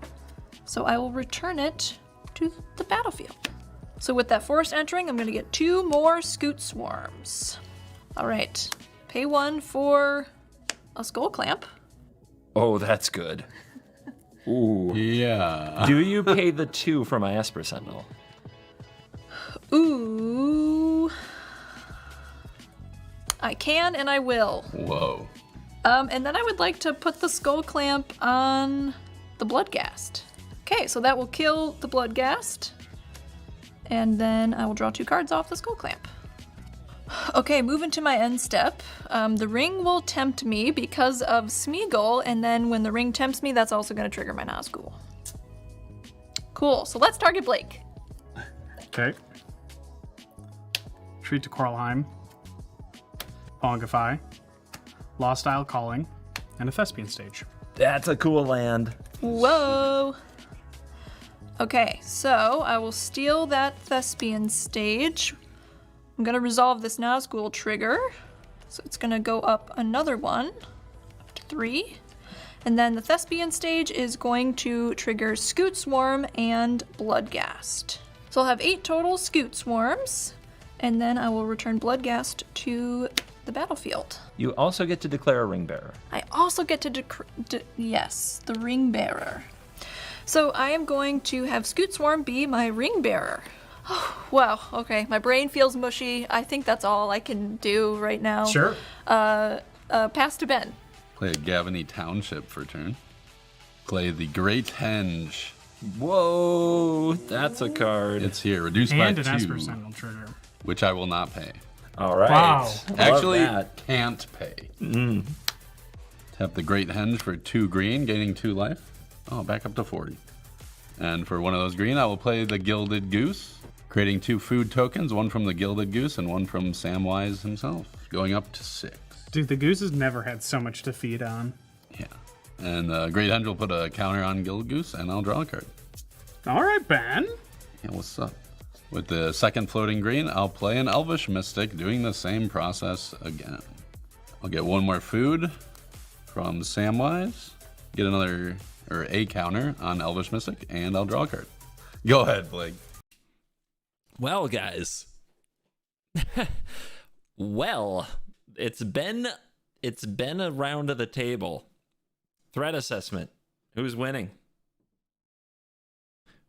so I will return it to the battlefield. So with that Forest entering, I'm going to get 2 more Scoot Swarms. All right, pay 1 for a Skull Clamp. Oh, that's good. Ooh. Yeah. Do you pay the 2 for my Esper Sentinel? Ooh. I can and I will. Whoa. And then I would like to put the Skull Clamp on the Bloodghast. Okay, so that will kill the Bloodghast. And then I will draw 2 cards off the Skull Clamp. Okay, moving to my end step. The ring will tempt me because of Smeagol, and then when the ring tempts me, that's also going to trigger my Nazgul. Cool, so let's target Blake. Okay. Retreat to Coralheim. Pongify. Lost Isle Calling. And a Thespian Stage. That's a cool land. Whoa! Okay, so I will steal that Thespian Stage. I'm gonna resolve this Nazgul trigger. So it's gonna go up another one, up to 3. And then the Thespian Stage is going to trigger Scoot Swarm and Bloodghast. So I'll have 8 total Scoot Swarms, and then I will return Bloodghast to the battlefield. You also get to declare a ring bearer. I also get to yes, the ring bearer. So I am going to have Scoot Swarm be my ring bearer. Oh, wow, okay, my brain feels mushy. I think that's all I can do right now. Sure. Pass to Ben. Play a Gavany Township for turn. Play the Great Henge. Whoa, that's a card. It's here, reduced And by an 2, Esper Sentinel trigger. which I will not pay. All right. Wow. Love Actually, that. can't pay. Tap the Great Henge for 2 green, gaining 2 life. Oh, back up to 40. And for one of those green, I will play the Gilded Goose, creating 2 food tokens, one from the Gilded Goose and one from Samwise himself, going up to 6. Dude, the Gooses never had so much to feed on. Yeah. And Great Henge will put a counter on Gilded Goose, and I'll draw a card. All right, Ben. Yeah, what's up? With the second floating green, I'll play an Elvish Mystic, doing the same process again. I'll get 1 more food from Samwise, get another, or a counter on Elvish Mystic, and I'll draw a card. Go ahead, Blake. Well, guys, Well, it's been a round of the table. Threat assessment. Who's winning?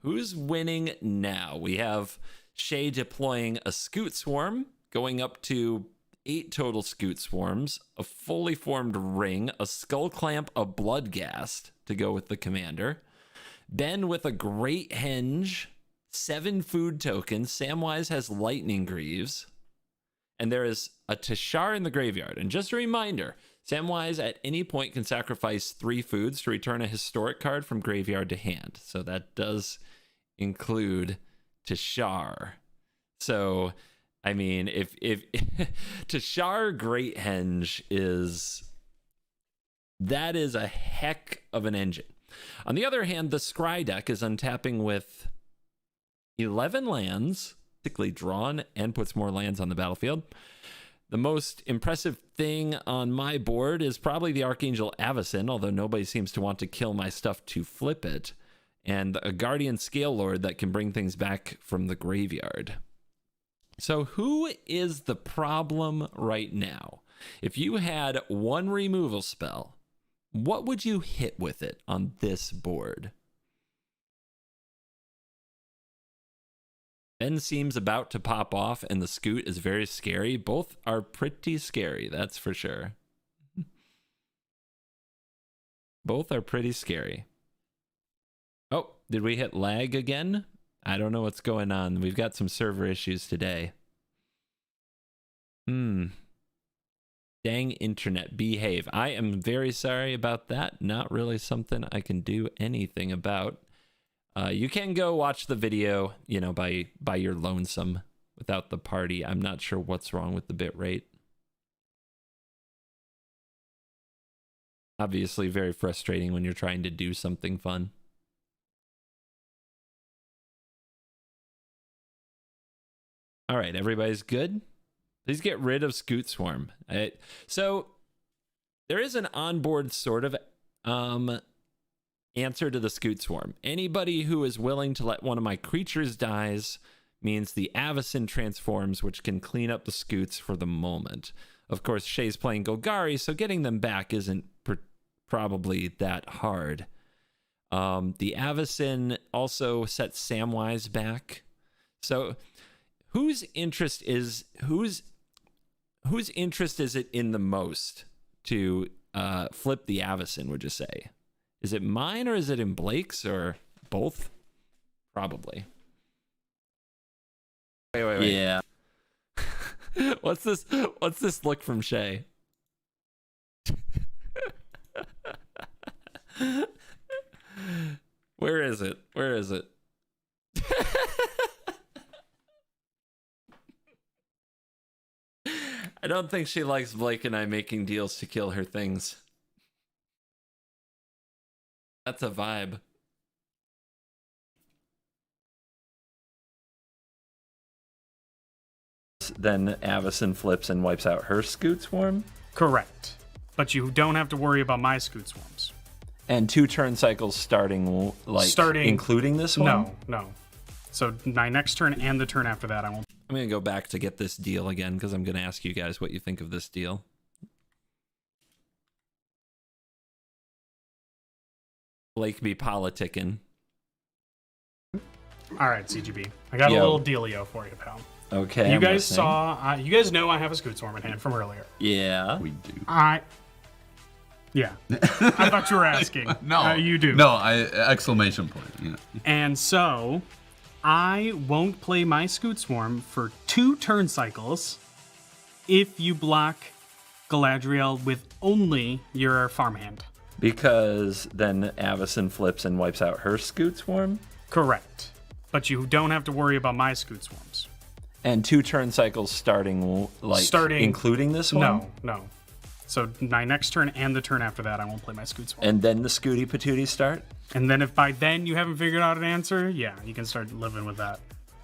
Who's winning now? We have Shay deploying a scoot swarm, going up to 8 total scoot swarms, a fully formed ring, a skull clamp, a bloodghast to go with the commander. Ben with a great henge, 7 food tokens. Samwise has lightning greaves. And there is a Tashar in the graveyard. And just a reminder, Samwise at any point can sacrifice 3 foods to return a historic card from graveyard to hand. So that does include Tashar. So, I mean, if Tashar Great Henge that is a heck of an engine. On the other hand, the Scry deck is untapping with 11 lands, basically drawn, and puts more lands on the battlefield. The most impressive thing on my board is probably the Archangel Avacyn, although nobody seems to want to kill my stuff to flip it, and a Guardian Scale Lord that can bring things back from the graveyard. So who is the problem right now? If you had 1 removal spell, what would you hit with it on this board? Ben seems about to pop off, and the Scoot is very scary. Both are pretty scary, that's for sure. Both are pretty scary. Oh, did we hit lag again? I don't know what's going on. We've got some server issues today. Dang internet, behave. I am very sorry about that. Not really something I can do anything about. You can go watch the video, you know, by your lonesome without the party. I'm not sure what's wrong with the bitrate. Obviously very frustrating when you're trying to do something fun. All right, everybody's good? Please get rid of Scoot Swarm. So there is an onboard sort of answer to the Scoot Swarm. Anybody who is willing to let one of my creatures dies means the Avacyn transforms, which can clean up the Scoots for the moment. Of course, Shay's playing Golgari, so getting them back isn't probably that hard. The Avacyn also sets Samwise back. So whose interest is it in the most to flip the Avacyn, would you say? Is it mine or is it in Blake's or both? Probably. Wait. Yeah. What's this look from Shay? Where is it? I don't think she likes Blake and I making deals to kill her things. That's a vibe. Then Avacyn flips and wipes out her Scoot Swarm? Correct. But you don't have to worry about my Scoot Swarms. And 2 turn cycles starting including this one? No. So my next turn and the turn after that, I won't. I'm going to go back to get this deal again because I'm going to ask you guys what you think of this deal. Blake be politicking. All right, CGB. I got a little dealio for you, pal. Okay. You guys saw. You guys know I have a Scoot Swarm in hand from earlier. Yeah. We do. Yeah. I thought you were asking. No. You do. No, exclamation point. Yeah. And so, I won't play my Scoot Swarm for 2 turn cycles if you block Galadriel with only your farmhand. Because then Avacyn flips and wipes out her Scoot Swarm? Correct. But you don't have to worry about my Scoot Swarms. And 2 turn cycles starting including this one? No. So my next turn and the turn after that, I won't play my Scoot Swarm. And then the Scooty Patootie start? And then if by then you haven't figured out an answer, yeah, you can start living with that.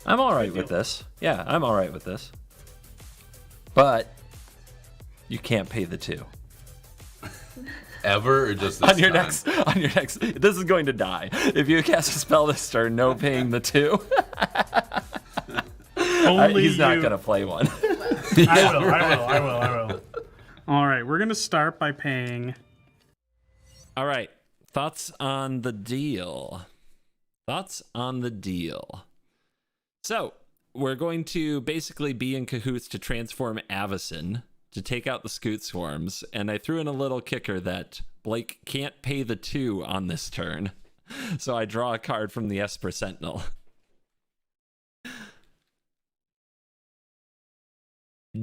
I'm all right with this. Yeah, I'm all right with this. But you can't pay the 2. Ever or just this on your time? next, this is going to die. If you cast a spell this turn, no paying the 2. Only he's not going to play one. I will. All right, we're going to start by paying... All right. Thoughts on the deal? So, we're going to basically be in cahoots to transform Avacyn to take out the Scoot Swarms, and I threw in a little kicker that Blake can't pay the 2 on this turn. So I draw a card from the Esper Sentinel.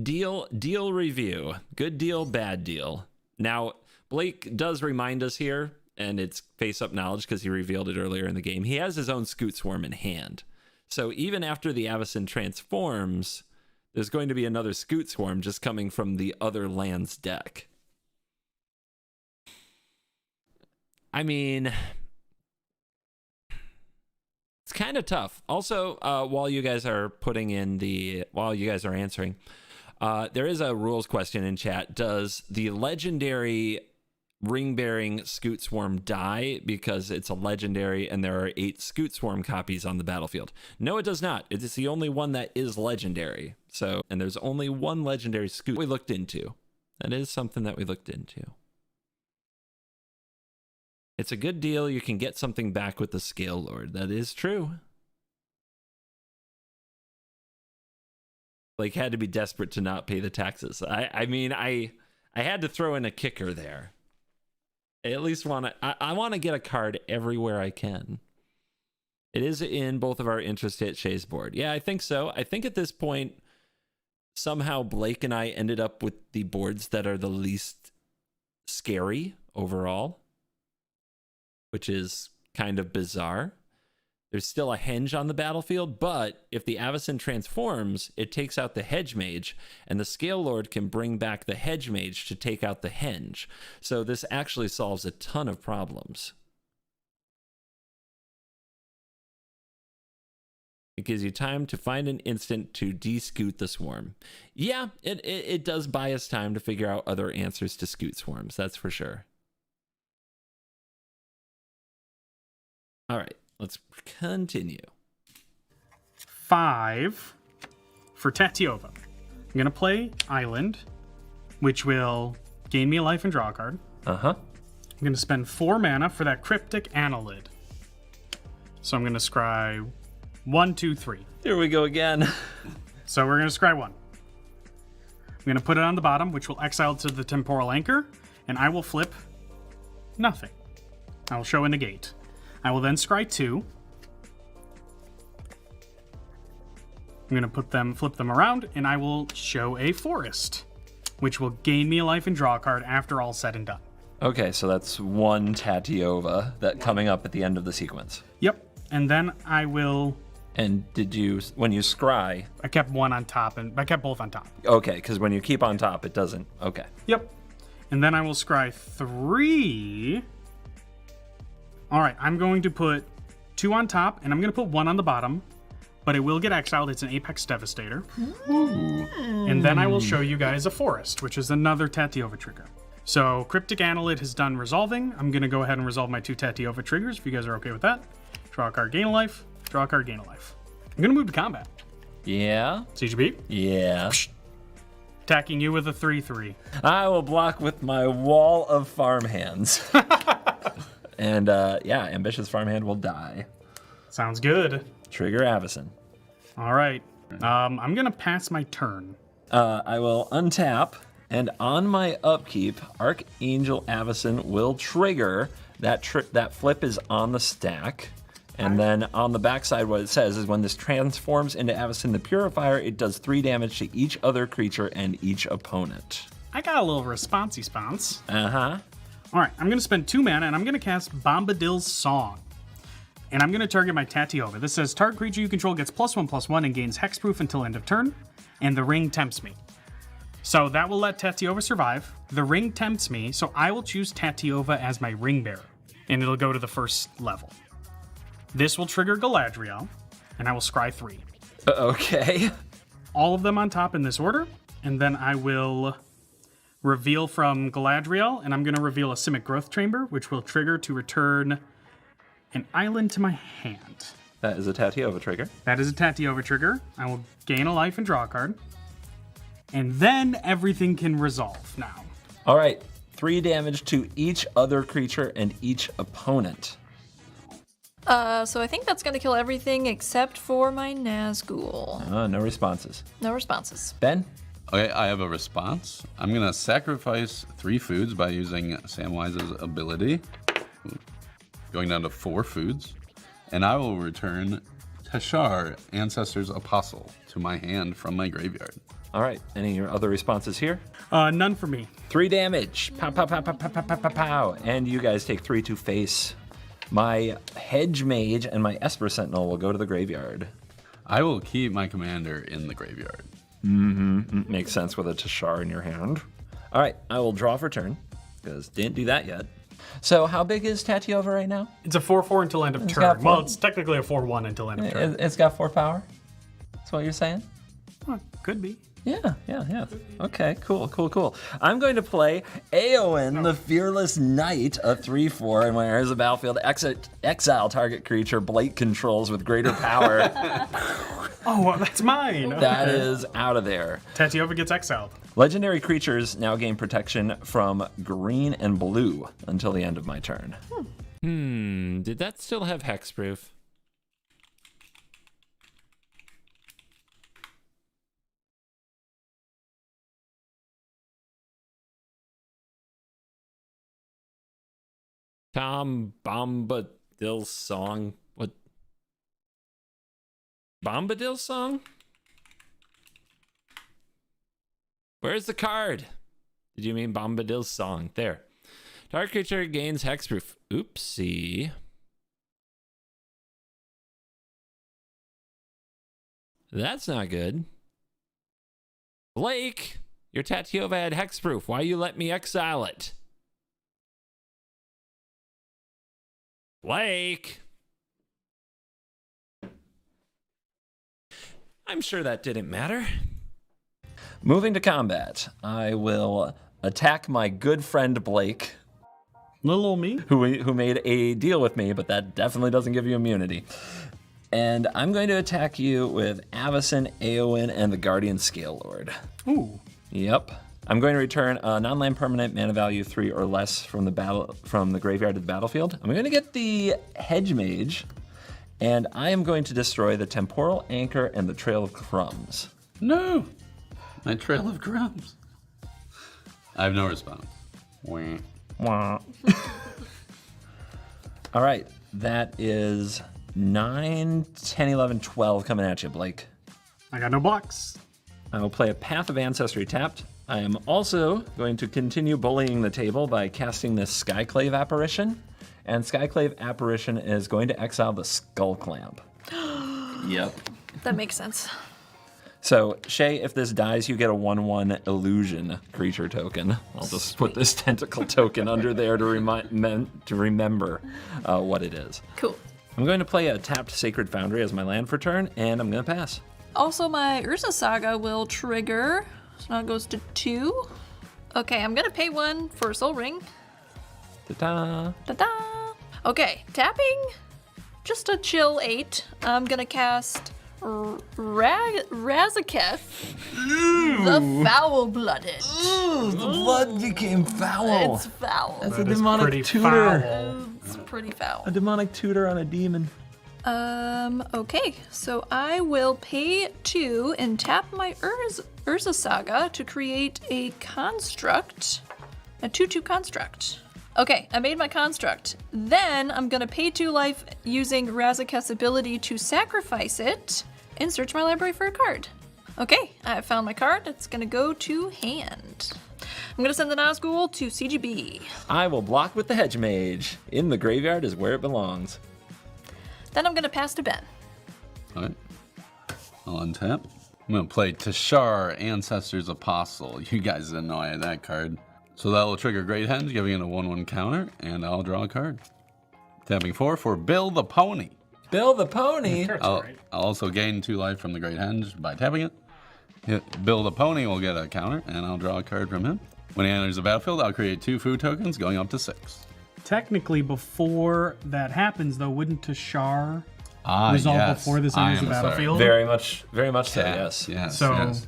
Deal review. Good deal, bad deal. Now, Blake does remind us here, and it's face-up knowledge because he revealed it earlier in the game. He has his own Scoot Swarm in hand. So even after the Avacyn transforms, there's going to be another Scoot Swarm just coming from the other land's deck. I mean, it's kind of tough. Also, while you guys are answering, there is a rules question in chat. Does the legendary ring-bearing Scoot Swarm die because it's a legendary and there are 8 Scoot Swarm copies on the battlefield? No, it does not. It is the only one that is legendary. So, and there's only one legendary Scoot we looked into. That is something that we looked into. It's a good deal. You can get something back with the Scale Lord. That is true. Like, had to be desperate to not pay the taxes. I mean, I had to throw in a kicker there. I at least want to... I want to get a card everywhere I can. It is in both of our interest to hit Shay's board. Yeah, I think so. I think at this point, somehow Blake and I ended up with the boards that are the least scary overall, which is kind of bizarre. There's still a henge on the battlefield, but if the Avacyn transforms, it takes out the Hedge Mage, and the Scale Lord can bring back the Hedge Mage to take out the henge. So this actually solves a ton of problems. It gives you time to find an instant to de-scoot the swarm. Yeah, it does buy us time to figure out other answers to Scoot Swarms, that's for sure. All right. Let's continue. 5 for Tatiova. I'm going to play Island, which will gain me a life and draw a card. Uh-huh. I'm going to spend 4 mana for that Cryptic Annelid. So I'm going to scry 1, 2, 3. Here we go again. So we're going to scry 1. I'm going to put it on the bottom, which will exile to the Temporal Anchor, and I will flip nothing. I will show a negate. I will then scry 2. I'm going to flip them around, and I will show a Forest, which will gain me a life and draw a card after all said and done. Okay, so that's 1 Tatiova that coming up at the end of the sequence. Yep, and then I will... And did you, when you scry... I kept 1 on top, and I kept both on top. Okay, because when you keep on top, it doesn't... Okay. Yep, and then I will scry 3... All right, I'm going to put 2 on top, and I'm going to put 1 on the bottom, but it will get exiled. It's an Apex Devastator. Ooh. And then I will show you guys a Forest, which is another Tatiova trigger. So Cryptic Annelid has done resolving. I'm going to go ahead and resolve my 2 Tatiova triggers, if you guys are okay with that. Draw a card, gain a life. Draw a card, gain a life. I'm going to move to combat. Yeah? CGB? Yeah. Psh. Attacking you with a 3/3. I will block with my wall of farmhands. And yeah, Ambitious Farmhand will die. Sounds good. Trigger Avacyn. All right. I'm going to pass my turn. I will untap, and on my upkeep, Archangel Avacyn will trigger. That flip is on the stack. And then on the backside, what it says is when this transforms into Avacyn the Purifier, it does 3 damage to each other creature and each opponent. I got a little response. Uh-huh. All right, I'm going to spend 2 mana, and I'm going to cast Bombadil's Song. And I'm going to target my Tatiova. This says, target creature you control gets +1/+1 and gains hexproof until end of turn, and the ring tempts me. So that will let Tatiova survive. The ring tempts me, so I will choose Tatiova as my ring bearer, and it'll go to the first level. This will trigger Galadriel, and I will scry 3. Okay. All of them on top in this order, and then I will... reveal from Galadriel, and I'm going to reveal a Simic Growth Chamber, which will trigger to return an island to my hand. That is a Tatiova trigger. That is a Tatiova trigger. I will gain a life and draw a card. And then everything can resolve now. All right, 3 damage to each other creature and each opponent. So I think that's gonna kill everything except for my Nazgul. No responses. No responses. Ben? Okay, I have a response. I'm gonna sacrifice 3 foods by using Samwise's ability, going down to 4 foods, and I will return Tashar, Ancestor's Apostle, to my hand from my graveyard. All right, any other responses here? None for me. 3 damage. Pow, pow, pow, pow, pow, pow, pow, pow, pow. And you guys take 3 to face. My Hedge Mage and my Esper Sentinel will go to the graveyard. I will keep my commander in the graveyard. Makes sense with a Tashar in your hand. All right, I will draw for turn, because didn't do that yet. So how big is Tatiova right now? It's a 4/4 until end of got turn. 4. Well, it's technically a 4/1 until end of turn. It's got 4 power? That's what you're saying? Well, could be. Yeah. Okay, cool. I'm going to play Eowyn, the Fearless Knight, a 3/4, and when it enters the battlefield, exile target creature Blake controls with greater power. Oh, well, that's mine. That is out of there. Tatiova gets exiled. Legendary creatures now gain protection from green and blue until the end of my turn. Did that still have hexproof? Tom Bombadil's song? What? Bombadil's song? Where's the card? Did you mean Bombadil's song? There. Target creature gains hexproof. Oopsie. That's not good. Blake, your Tatiova had hexproof. Why you let me exile it? Blake. I'm sure that didn't matter. Moving to combat, I will attack my good friend Blake, Little old me. who made a deal with me, but that definitely doesn't give you immunity. And I'm going to attack you with Avacyn, Eowyn, and the Guardian Scale Lord. Ooh. Yep. I'm going to return a non-land permanent, mana value 3 or less from the graveyard to the battlefield. I'm going to get the Hedge Mage, and I am going to destroy the Temporal Anchor and the Trail of Crumbs. No! My trail of crumbs. I have no response. Wah. Wah. All right, that is 9, 10, 11, 12 coming at you, Blake. I got no blocks. I will play a Path of Ancestry tapped. I am also going to continue bullying the table by casting this Skyclave Apparition. And Skyclave Apparition is going to exile the Skull Clamp. Yep. That makes sense. So, Shay, if this dies, you get a 1/1 illusion creature token. I'll just put this tentacle token under there to remember what it is. Cool. I'm going to play a tapped Sacred Foundry as my land for turn, and I'm going to pass. Also, my Urza Saga will trigger. So now it goes to 2. Okay, I'm gonna pay 1 for a Soul Ring. Ta-da! Ta-da! Okay, tapping. Just a chill 8. I'm gonna cast Razaketh, the Foul-Blooded. The blood became foul. It's foul. That's That a is demonic pretty tutor. foul. It's pretty foul. A demonic tutor on a demon. Okay, so I will pay 2 and tap my Urza Saga to create a construct, a 2/2 construct. Okay, I made my construct. Then I'm gonna pay 2 life using Razaketh's ability to sacrifice it and search my library for a card. Okay, I found my card. It's gonna go to hand. I'm gonna send the Nazgul to CGB. I will block with the Hedge Mage. In the graveyard is where it belongs. Then I'm gonna pass to Ben. All right. I'll untap. I'm going to play Tashar, Ancestor's Apostle. You guys didn't know I had that card. So that will trigger Great Henge, giving it a 1/1 counter, and I'll draw a card. Tapping 4 for Bill the Pony. Bill the Pony. I'll also gain 2 life from the Great Henge by tapping it. Bill the Pony will get a counter, and I'll draw a card from him. When he enters the battlefield, I'll create 2 food tokens, going up to 6. Technically, before that happens, though, wouldn't Tashar resolve yes. before this I enters the am sorry. battlefield? Very much so, yes. Yes, So yes.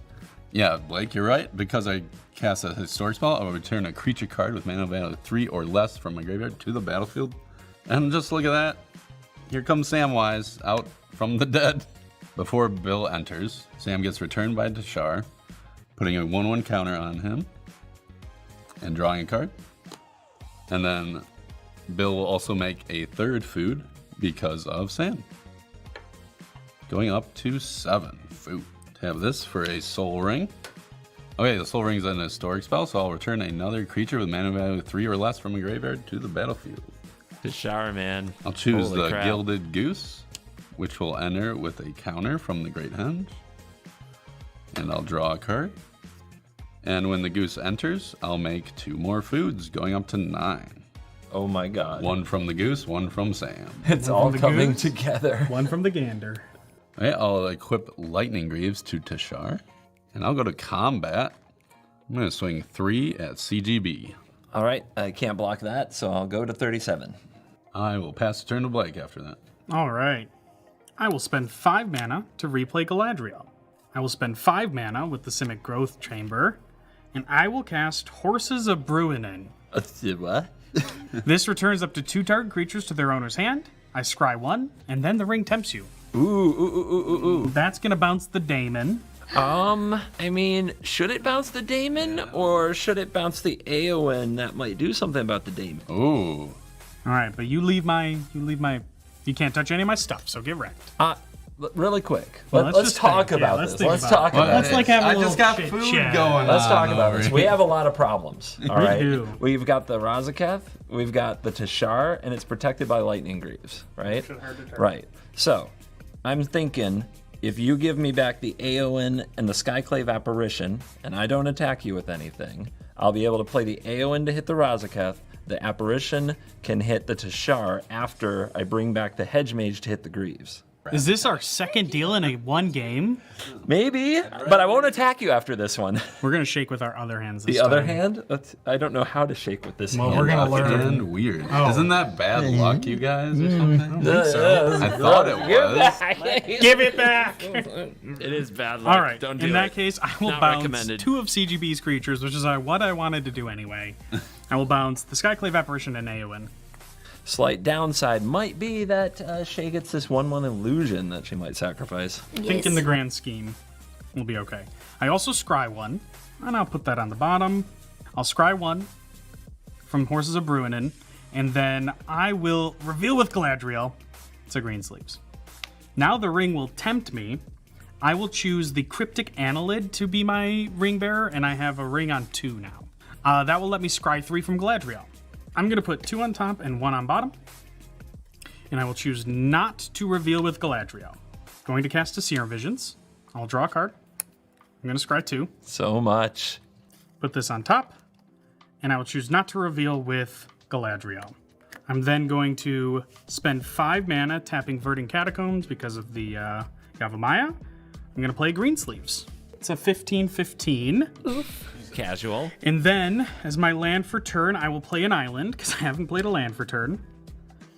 Yeah, Blake, you're right. Because I cast a historic spell, I will return a creature card with mana value 3 or less from my graveyard to the battlefield. And just look at that. Here comes Samwise out from the dead. Before Bill enters, Sam gets returned by Tashar, putting a 1/1 counter on him and drawing a card. And then Bill will also make a third food because of Sam. Going up to 7 food. Have this for a Soul Ring. Okay, the Soul Ring is an historic spell, so I'll return another creature with mana value 3 or less from a graveyard to the battlefield. Tashar, man. I'll choose Holy the crap. Gilded Goose, which will enter with a counter from the Great Henge. And I'll draw a card. And when the goose enters, I'll make 2 more foods, going up to 9. Oh my god. 1 from the goose, 1 from Sam. It's One all from the coming goose. together. One from the gander. Okay, I'll equip Lightning Greaves to Tashar. And I'll go to combat. I'm going to swing 3 at CGB. All right, I can't block that, so I'll go to 37. I will pass the turn to Blake after that. All right. I will spend 5 mana to replay Galadriel. I will spend 5 mana with the Simic Growth Chamber. And I will cast Horses of Bruinen. What? This returns up to 2 target creatures to their owner's hand. I scry 1, and then the ring tempts you. Ooh. That's going to bounce the Daemon. I mean, should it bounce the Daemon or should it bounce the Aowen? That might do something about the Daemon. Ooh. All right, but you can't touch any of my stuff, so get wrecked. Really quick. Well, let's just talk think. Yeah, about let's this. think Let's about talk it. about Let's it. like have a I little just got chit food chat. going Let's on talk about over this. here. We have a lot of problems. All right. do. We've got the Razaketh, we've got the Tashar, and it's protected by Lightning Greaves, right? Right. So, I'm thinking if you give me back the Aowen and the Skyclave Apparition, and I don't attack you with anything, I'll be able to play the Aowen to hit the Razaketh. The Apparition can hit the Tashar after I bring back the Hedge Mage to hit the Greaves. Is this our second deal in one game? Maybe, but I won't attack you after this one. We're going to shake with our other hands this The other time. hand? I don't know how to shake with this Well, hand. we're gonna Left learn. hand? Weird. Oh. Isn't that bad luck, you guys, or something? I thought it was. Give it back! It is bad luck. All right, Don't do in it. that case, I will Not bounce recommended. 2 of CGB's creatures, which is what I wanted to do anyway. I will bounce the Skyclave Apparition and Aowen. Slight downside might be that Shay gets this 1/1 illusion that she might sacrifice. I think in the grand scheme, we'll be okay. I also scry 1, and I'll put that on the bottom. I'll scry 1 from Horses of Bruinen, and then I will reveal with Galadriel. It's a Greensleeves. Now the ring will tempt me. I will choose the Cryptic Annelid to be my ring bearer, and I have a ring on 2 now. That will let me scry 3 from Galadriel. I'm going to put 2 on top and 1 on bottom. And I will choose not to reveal with Galadriel. Going to cast a Seer Visions. I'll draw a card. I'm going to scry 2. So much. Put this on top. And I will choose not to reveal with Galadriel. I'm then going to spend 5 mana tapping Verdant Catacombs because of the Yavimaya. I'm going to play Greensleeves. It's a 15/15. Casual. And then, as my land for turn, I will play an island, because I haven't played a land for turn.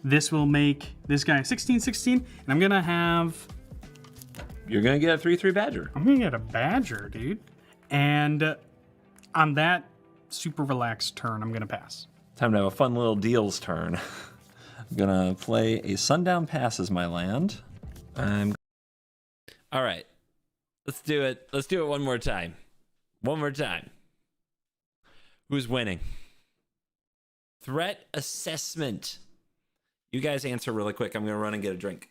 This will make this guy 16/16, and I'm going to have... You're going to get a 3/3 Badger. I'm going to get a Badger, dude. And on that super relaxed turn, I'm going to pass. Time to have a fun little deals turn. I'm going to play a Sundown Pass as my land. All right. Let's do it. Let's do it one more time. One more time. Who's winning? Threat assessment. You guys answer really quick. I'm going to run and get a drink.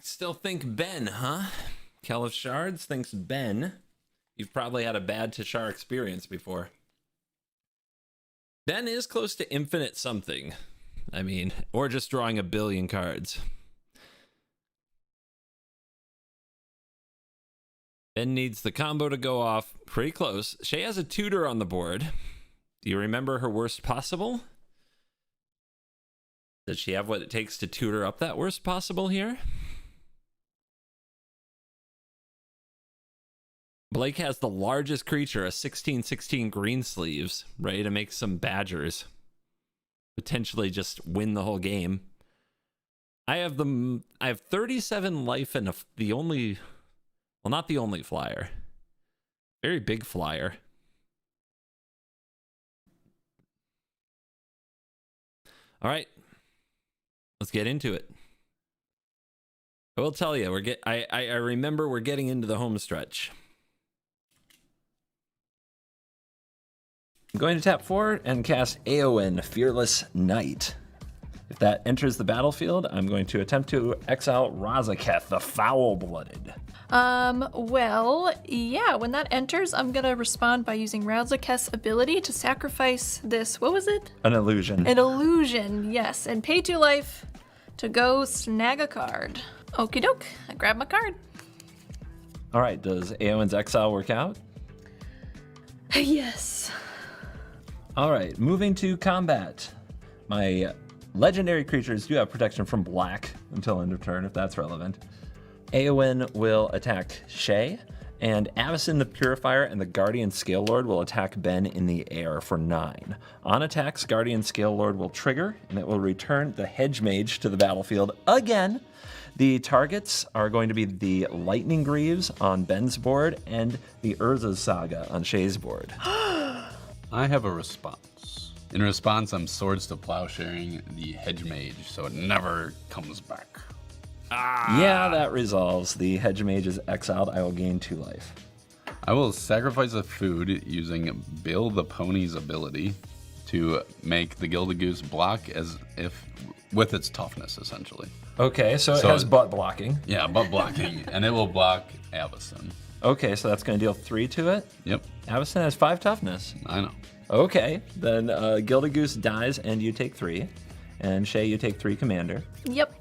Still think Ben, huh? Caliph Shards thinks Ben. You've probably had a bad Tashar experience before. Ben is close to infinite something. I mean, or just drawing a billion cards. Ben needs the combo to go off. Pretty close. Shay has a tutor on the board. Do you remember her worst possible? Does she have what it takes to tutor up that worst possible here? Blake has the largest creature, a 16/16 green sleeves, ready to make some badgers. Potentially just win the whole game. I have 37 life and the only, well, not the only flyer. Very big flyer. All right. Let's get into it. I will tell you, I remember we're getting into the home stretch. I'm going to tap 4 and cast Aowen, Fearless Knight. If that enters the battlefield, I'm going to attempt to exile Razaketh, the Foul-Blooded. Well, yeah, when that enters, I'm gonna respond by using Razaketh's ability to sacrifice this, what was it? An illusion. An illusion, yes, and pay 2 life to go snag a card. Okie doke, I grab my card. All right, does Aowen's exile work out? Yes. All right, moving to combat. My legendary creatures do have protection from black until end of turn, if that's relevant. Aowen will attack Shay, and Avacyn the Purifier and the Guardian Scale Lord will attack Ben in the air for 9. On attacks, Guardian Scale Lord will trigger, and it will return the Hedge Mage to the battlefield again. The targets are going to be the Lightning Greaves on Ben's board and the Urza's Saga on Shay's board. I have a response. In response, I'm Swords to Plowsharing the Hedge Mage, so it never comes back. Yeah, that resolves. The Hedge Mage is exiled. I will gain 2 life. I will sacrifice a food using Bill the Pony's ability to make the Gilded Goose block as if with its toughness, essentially. Okay, so it So- has butt blocking. Yeah, butt blocking, and it will block Avacyn. Okay, so that's going to deal 3 to it. Yep, Avacyn has 5 toughness. I know. Okay, then Gilded Goose dies and you take 3. And Shay, you take 3 commander. Yep.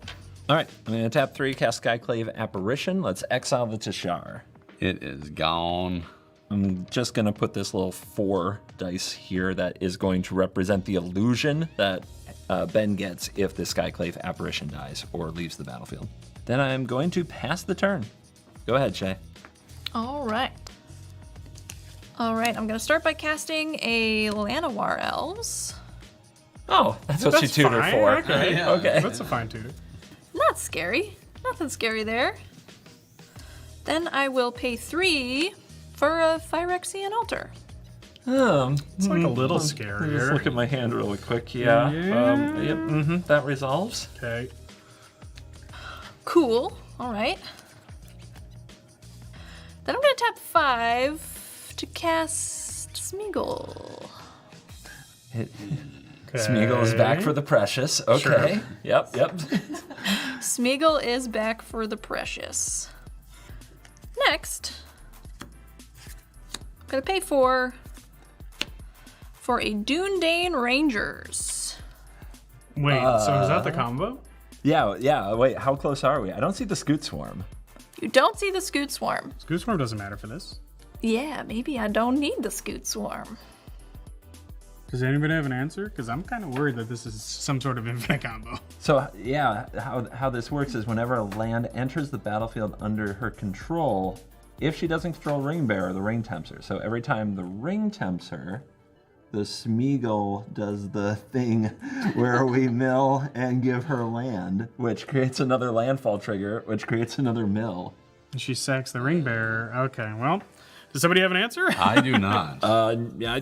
All right, I'm going to tap 3, cast Skyclave Apparition. Let's exile the Tashar. It is gone. I'm just going to put this little 4 dice here that is going to represent the illusion that Ben gets if the Skyclave Apparition dies or leaves the battlefield. Then I'm going to pass the turn. Go ahead, Shay. All right, I'm gonna start by casting a Llanowar Elves. Oh, that's what you tutor fine. for. Okay. Yeah. Okay. That's a fine tutor. Not scary. Nothing scary there. Then I will pay 3 for a Phyrexian Altar. It's like a little Just scarier. look at my hand really quick. Yeah. Yeah. That resolves. Okay. Cool. All right. Then I'm gonna tap 5 to cast Smeagol. Smeagol is back for the precious. Okay. Sure. Yep. Smeagol is back for the precious. Next, I'm gonna pay 4 for a Dundane Rangers. Wait, so is that the combo? Yeah. Wait, how close are we? I don't see the Scoot Swarm. You don't see the Scoot Swarm. Scoot Swarm doesn't matter for this. Yeah, maybe I don't need the Scoot Swarm. Does anybody have an answer? Because I'm kind of worried that this is some sort of infinite combo. So, yeah, how this works is whenever a land enters the battlefield under her control, if she doesn't control Ring Bearer, the ring tempts her. So every time the ring tempts her, the Smeagol does the thing where we mill and give her land, which creates another landfall trigger, which creates another mill. And she sacks the ring bearer. Okay, well, does somebody have an answer? I do not. No, I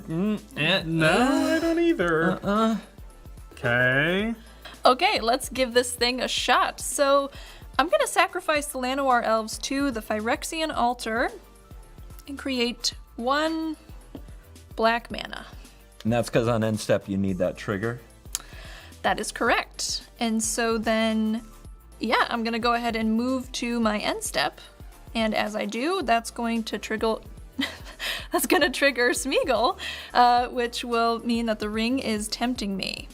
don't either. Okay. Okay, let's give this thing a shot. So I'm gonna sacrifice the Llanowar Elves to the Phyrexian Altar and create 1 black mana. And that's because on end step you need that trigger. That is correct. And so then, yeah, I'm gonna go ahead and move to my end step. And as I do, that's going to trigger Smeagol, which will mean that the ring is tempting me.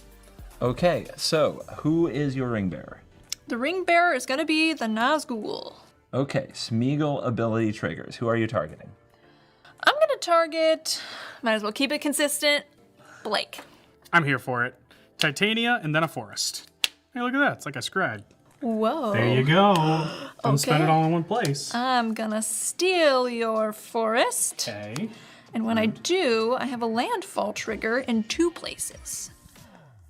Okay, so who is your ring bearer? The ring bearer is gonna be the Nazgul. Okay, Smeagol ability triggers. Who are you targeting? I'm gonna target, might as well keep it consistent, Blake. I'm here for it. Titania and then a forest. Hey, look at that. It's like a scrag. Whoa. There you go. Don't spend it Okay. all in one place. I'm gonna steal your forest. Okay. And when I do, I have a landfall trigger in 2 places.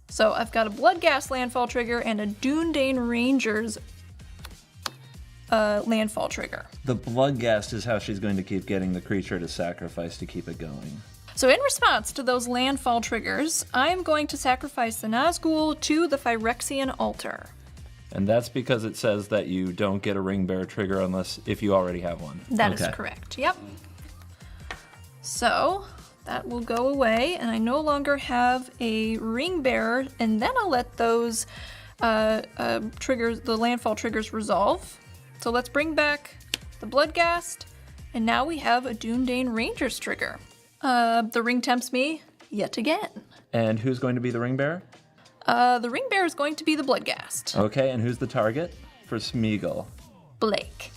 So I've got a Bloodghast landfall trigger and a Dundane Rangers landfall trigger. The Bloodghast is how she's going to keep getting the creature to sacrifice to keep it going. So in response to those landfall triggers, I'm going to sacrifice the Nazgul to the Phyrexian altar. And that's because it says that you don't get a ring bearer trigger if you already have one. That is correct, yep. So that will go away, and I no longer have a ring bearer, and then I'll let those triggers, the landfall triggers, resolve. So let's bring back the Bloodghast, and now we have a Dundane Rangers trigger. The ring tempts me yet again. And who's going to be the ring bearer? The ring bearer is going to be the Bloodghast. Okay, and who's the target? For Smeagol. Blake.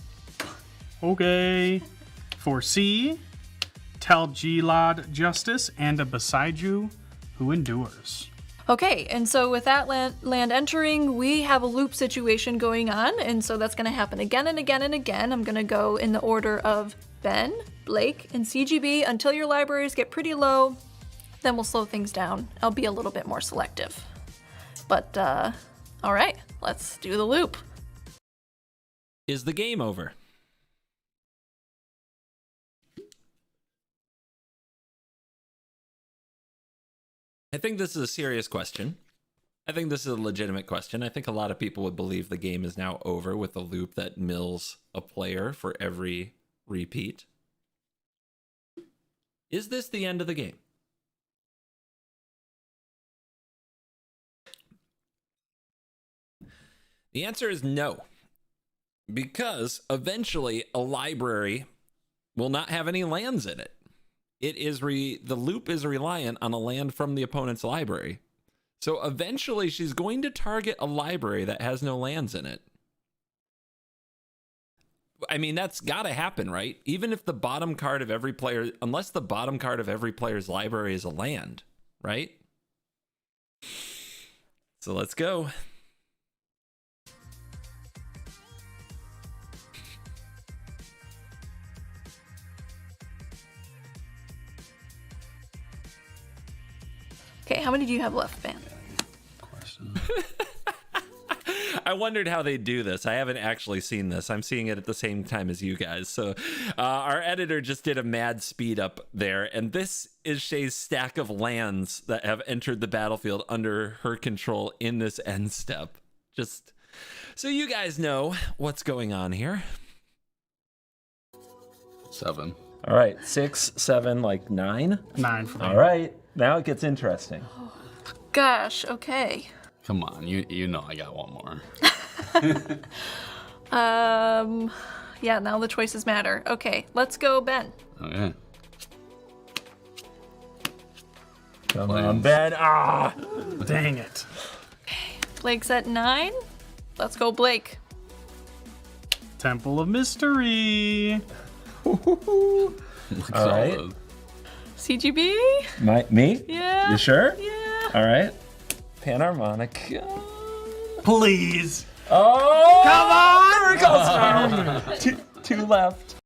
Okay. For C, tell G-Lod justice and a beside you who endures. Okay, and so with that land entering, we have a loop situation going on, and so that's going to happen again and again and again. I'm going to go in the order of Ben, Blake, and CGB until your libraries get pretty low. Then we'll slow things down. I'll be a little bit more selective. But, all right, let's do the loop. Is the game over? I think this is a serious question. I think this is a legitimate question. I think a lot of people would believe the game is now over with a loop that mills a player for every repeat. Is this the end of the game? The answer is no. Because eventually a library will not have any lands in it. The loop is reliant on a land from the opponent's library. So eventually she's going to target a library that has no lands in it. I mean, that's got to happen, right? Even if the bottom card of every player, unless the bottom card of every player's library is a land, right? So let's go. Okay, how many do you have left, Ben? Question. I wondered how they do this. I haven't actually seen this. I'm seeing it at the same time as you guys. So our editor just did a mad speed up there. And this is Shay's stack of lands that have entered the battlefield under her control in this end step. Just so you guys know what's going on here. 7. All right, 6, 7, like 9? 9 for me. All right, now it gets interesting. Gosh, okay. Come on, you know I got one more. Yeah, now the choices matter. Okay, let's go, Ben. Okay. Come on, Ben. Ah! Dang it. Blake's at 9. Let's go, Blake. Temple of Mystery. All right. CGB? Me? Yeah. You sure? Yeah. All right. Panharmonic. Please. Oh! Come on! Two left.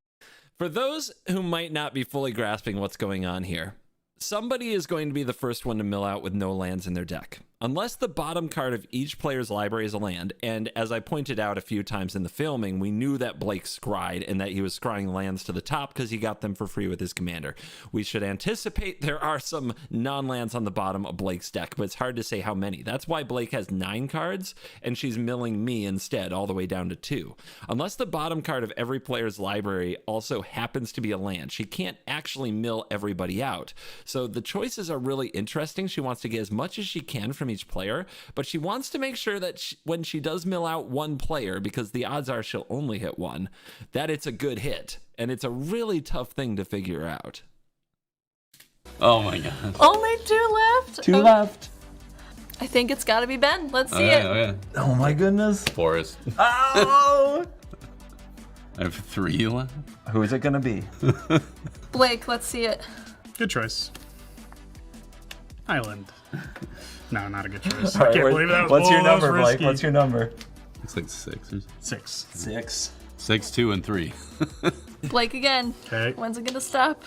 For those who might not be fully grasping what's going on here, somebody is going to be the first one to mill out with no lands in their deck. Unless the bottom card of each player's library is a land, and as I pointed out a few times in the filming, we knew that Blake scryed and that he was scrying lands to the top because he got them for free with his commander. We should anticipate there are some non-lands on the bottom of Blake's deck, but it's hard to say how many. That's why Blake has 9 cards, and she's milling me instead all the way down to 2. Unless the bottom card of every player's library also happens to be a land, she can't actually mill everybody out. So the choices are really interesting. She wants to get as much as she can from each player, but she wants to make sure that when she does mill out one player, because the odds are she'll only hit one, that it's a good hit. And it's a really tough thing to figure out. Oh my god. Only 2 left? 2 left. I think it's got to be Ben. Let's see Okay, it. okay. Oh my goodness. Forest. Oh! I have 3 left. Who is it gonna be? Blake, let's see it. Good choice. Island. No, not a good choice. All I right, can't believe that was what's your that was number, Blake? risky. What's your number? Looks like 6 or something. 6. 6. 6, 2, and 3. Blake again. Okay. When's it gonna stop?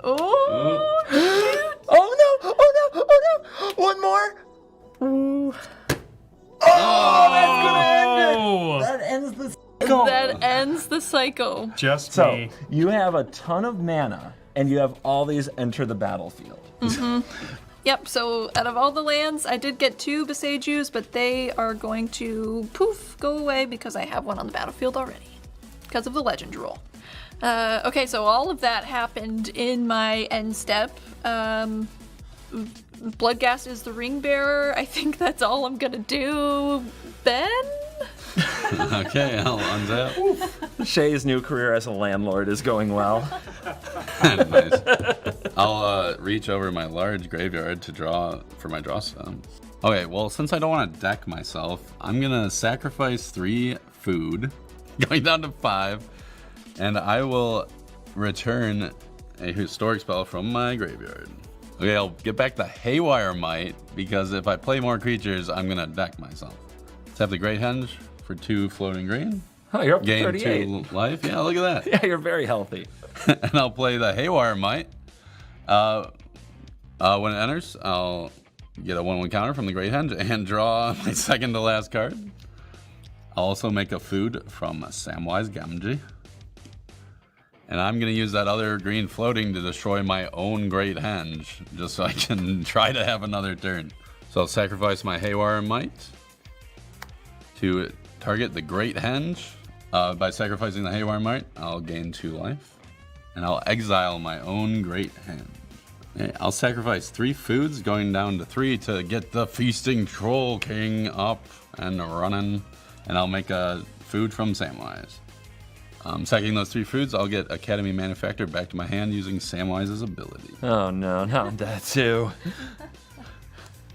Oh, Oh no! Oh no! Oh no! One more. Oh! That ends the cycle. that ends the cycle. Just So me. you have a ton of mana, and you have all these enter the battlefield. Yep, so out of all the lands, I did get 2 Besagus, but they are going to poof, go away because I have one on the battlefield already. Because of the legend rule. Okay, so all of that happened in my end step. Bloodghast is the ring bearer. I think that's all I'm gonna do. Ben? Okay, I'll untap. Shay's new career as a landlord is going well. Nice. I'll reach over my large graveyard to draw for my draw step. Okay, well, since I don't want to deck myself, I'm gonna sacrifice 3 food, going down to 5, and I will return a historic spell from my graveyard. Okay, I'll get back the Haywire Might, because if I play more creatures, I'm gonna deck myself. Let's have the Great Henge for 2 floating green. Oh, you're up to Gain 38. 2 life. Yeah, look at that. Yeah, you're very healthy. And I'll play the Haywire Might. When it enters, I'll get a 1/1 counter from the Great Henge and draw my second to last card. I'll also make a food from Samwise Gamgee. And I'm going to use that other green floating to destroy my own Great Henge, just so I can try to have another turn. So I'll sacrifice my Haywire Might to target the Great Henge. By sacrificing the Haywire Might, I'll gain 2 life. And I'll exile my own Great Henge. Okay, I'll sacrifice 3 foods, going down to 3 to get the Feasting Troll King up and running. And I'll make a food from Samwise. Sacking those 3 foods, I'll get Academy Manufactor back to my hand using Samwise's ability. Oh no, not that too.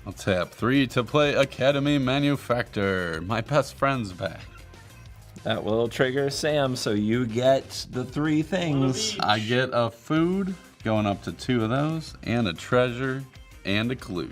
I'll tap 3 to play Academy Manufactor. My best friend's back. That will trigger Sam, so you get the 3 things. I get a food, going up to 2 of those, and a treasure, and a clue.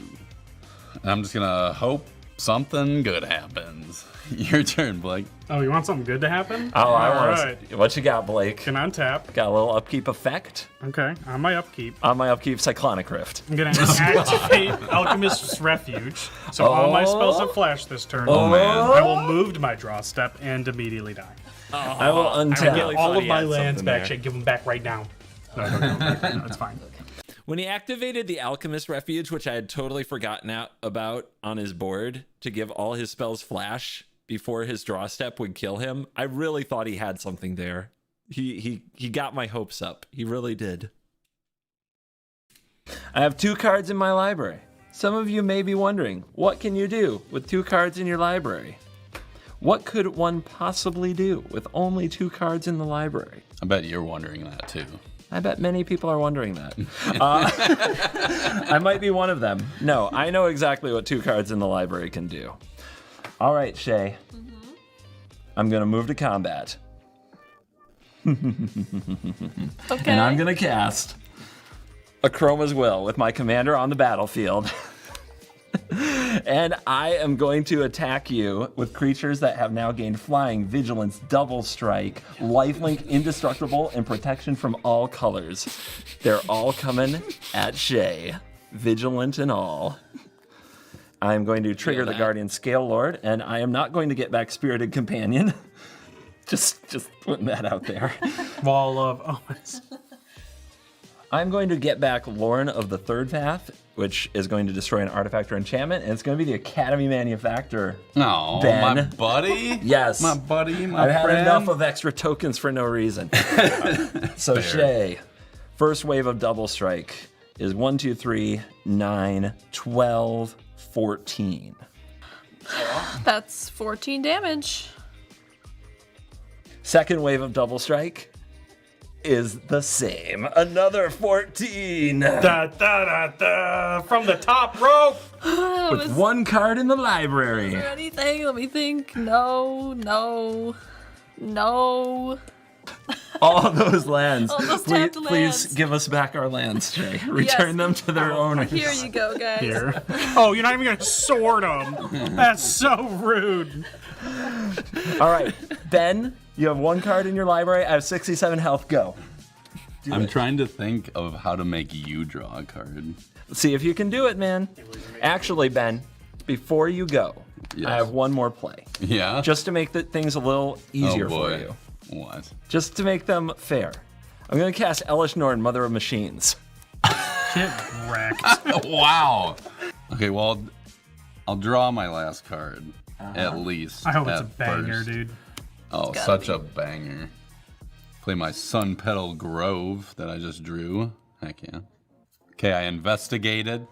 And I'm just gonna hope something good happens. Your turn, Blake. Oh, you want something good to happen? Oh, I want Alright. to. What you got, Blake? Can untap. Got a little upkeep effect Okay, on my upkeep. on my upkeep, Cyclonic Rift. I'm gonna activate Alchemist's Refuge. So all my spells have flashed this turn. Oh, man. I will move to my draw step and immediately die. I will I untap. get all thought of he my had lands something back. there. Give them back right now. No, don't give 'em back right now. It's fine. When he activated the Alchemist Refuge, which I had totally forgotten about on his board to give all his spells flash before his draw step would kill him, I really thought he had something there. He got my hopes up. He really did. I have 2 cards in my library. Some of you may be wondering, what can you do with 2 cards in your library? What could one possibly do with only 2 cards in the library? I bet you're wondering that too. I bet many people are wondering that. I might be one of them. No, I know exactly what 2 cards in the library can do. All right, Shay. I'm going to move to combat. Okay. And I'm going to cast Akroma's Will with my commander on the battlefield. And I am going to attack you with creatures that have now gained Flying, Vigilance, Double Strike, Lifelink, Indestructible, and Protection from all colors. They're all coming at Shay, Vigilant and all. I am going to trigger the Guardian Scale Lord, and I am not going to get back Spirited Companion. Just putting that out there. Wall of Omens. I'm going to get back Lorn of the Third Path, which is going to destroy an artifact or enchantment, and it's going to be the Academy Manufactor. No, Ben. my buddy? Yes. My buddy, my I've had friend. enough of extra tokens for no reason. So Fair. Shay, first wave of Double Strike is 1, 2, 3, 9, 12, 14. That's 14 damage. Second wave of Double Strike is the same. Another 14. Da, da, da, da, from the top rope. With 1 card in the library. Anything? Let me think. No. No. All those lands. All those please, tapped please lands. give us back our lands, Jay. Return them to their owners. Here you go, guys. Here. Oh, you're not even gonna sort them. That's so rude. All right, Ben, you have 1 card in your library. I have 67 health. Go. I'm trying to think of how to make you draw a card. See if you can do it, man. Actually, Ben, before you go, Yes. I have one more play. Yeah? Just to make things a little easier for you. What? Just to make them fair. I'm going to cast Elish Norn, Mother of Machines. Get wrecked. Wow. Okay, well, I'll draw my last card. At least. I hope it's a at banger, first. dude. Oh, such a banger. Play my Sun Petal Grove that I just drew. Heck yeah. Okay, I investigated.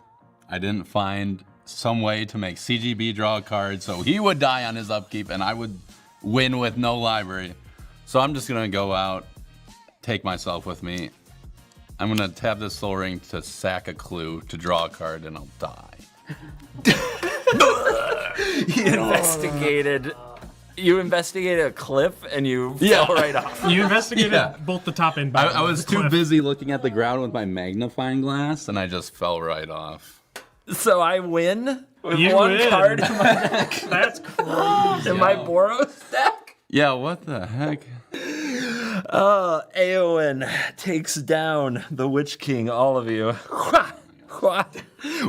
I didn't find some way to make CGB draw a card so he would die on his upkeep and I would win with no library. So I'm just gonna go out, take myself with me. I'm gonna tap this Soul Ring to sack a clue to draw a card and I'll die. He investigated. You investigated a cliff and you fell right off. You investigated Yeah. both the top and I bottom. was of the too cliff. busy looking at the ground with my magnifying glass and I just fell right off. So I win with You 1 win. card in my deck. That's crazy. In my Boros deck. Yeah, what the heck? Eowyn takes down the Witch King, all of you.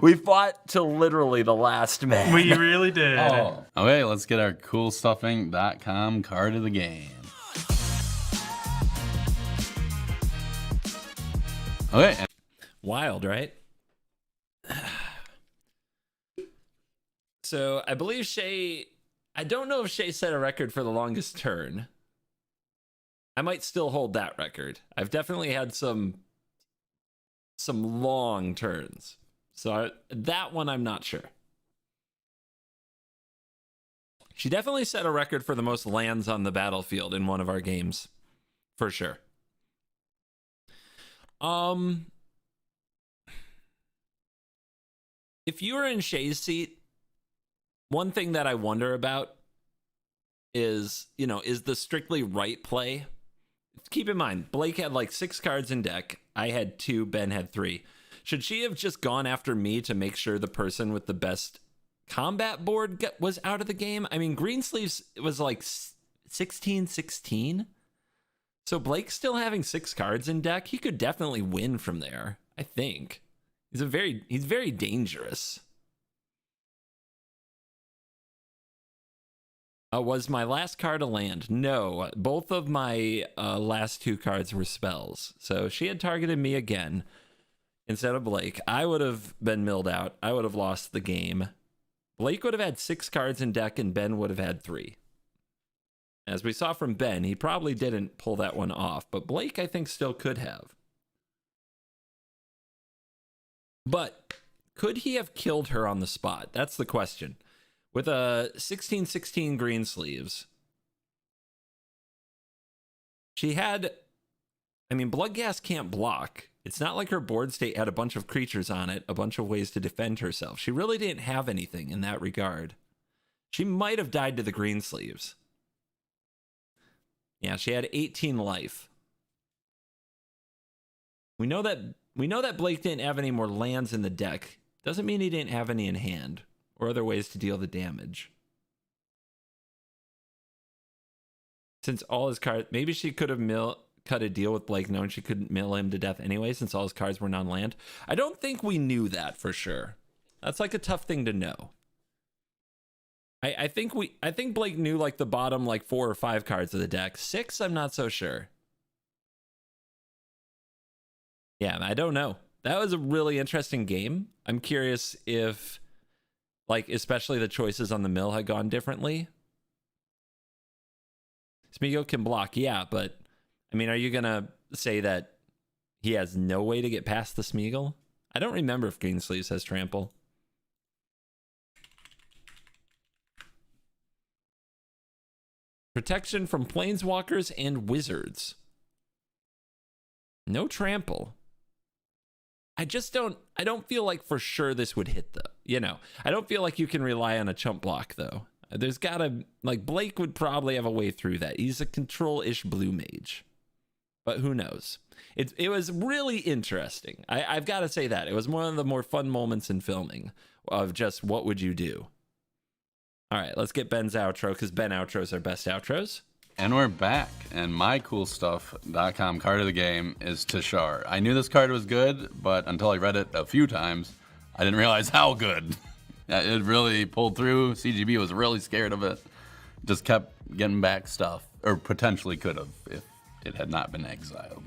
We fought till literally the last man. We really did. Okay, let's get our coolstuffing.com card of the game. Okay, Wild, right? So I believe Shay, I don't know if Shay set a record for the longest turn. I might still hold that record. I've definitely had some long turns. So that one I'm not sure. She definitely set a record for the most lands on the battlefield in one of our games. For sure. If you were in Shay's seat, one thing that I wonder about is, is the strictly right play? Keep in mind, Blake had like 6 cards in deck. I had 2, Ben had 3. Should she have just gone after me to make sure the person with the best combat board was out of the game? I mean, Greensleeves was like 16-16. So Blake's still having 6 cards in deck. He could definitely win from there, I think. He's very dangerous. Was my last card a land? No, both of my last 2 cards were spells. So she had targeted me again instead of Blake. I would have been milled out. I would have lost the game. Blake would have had 6 cards in deck and Ben would have had 3. As we saw from Ben, he probably didn't pull that one off, but Blake, I think, still could have. But could he have killed her on the spot? That's the question. With a 16-16 Greensleeves, she had, Bloodghast can't block. It's not like her board state had a bunch of creatures on it, a bunch of ways to defend herself. She really didn't have anything in that regard. She might have died to the Greensleeves. Yeah, she had 18 life. We know that Blake didn't have any more lands in the deck. Doesn't mean he didn't have any in hand or other ways to deal the damage. Since all his cards, maybe she could have cut a deal with Blake knowing she couldn't mill him to death anyway since all his cards were non-land. I don't think we knew that for sure. That's like a tough thing to know. I think Blake knew like the bottom like 4 or 5 cards of the deck. 6, I'm not so sure. Yeah, I don't know. That was a really interesting game. I'm curious if, like, especially the choices on the mill had gone differently. Smeagol can block, yeah, but I mean, are you gonna say that he has no way to get past the Smeagol? I don't remember if Greensleeves has trample. Protection from planeswalkers and wizards. No trample. I don't feel like for sure this would hit though. I don't feel like you can rely on a chump block though. There's gotta, like, Blake would probably have a way through that. He's a control-ish blue mage. But who knows? It was really interesting. I've got to say that. It was one of the more fun moments in filming of just what would you do? All right, let's get Ben's outro, because Ben outros are best outros. And we're back. And mycoolstuff.com card of the game is Tashar. I knew this card was good, but until I read it a few times, I didn't realize how good. It really pulled through. CGB was really scared of it. Just kept getting back stuff, or potentially could have if it had not been exiled.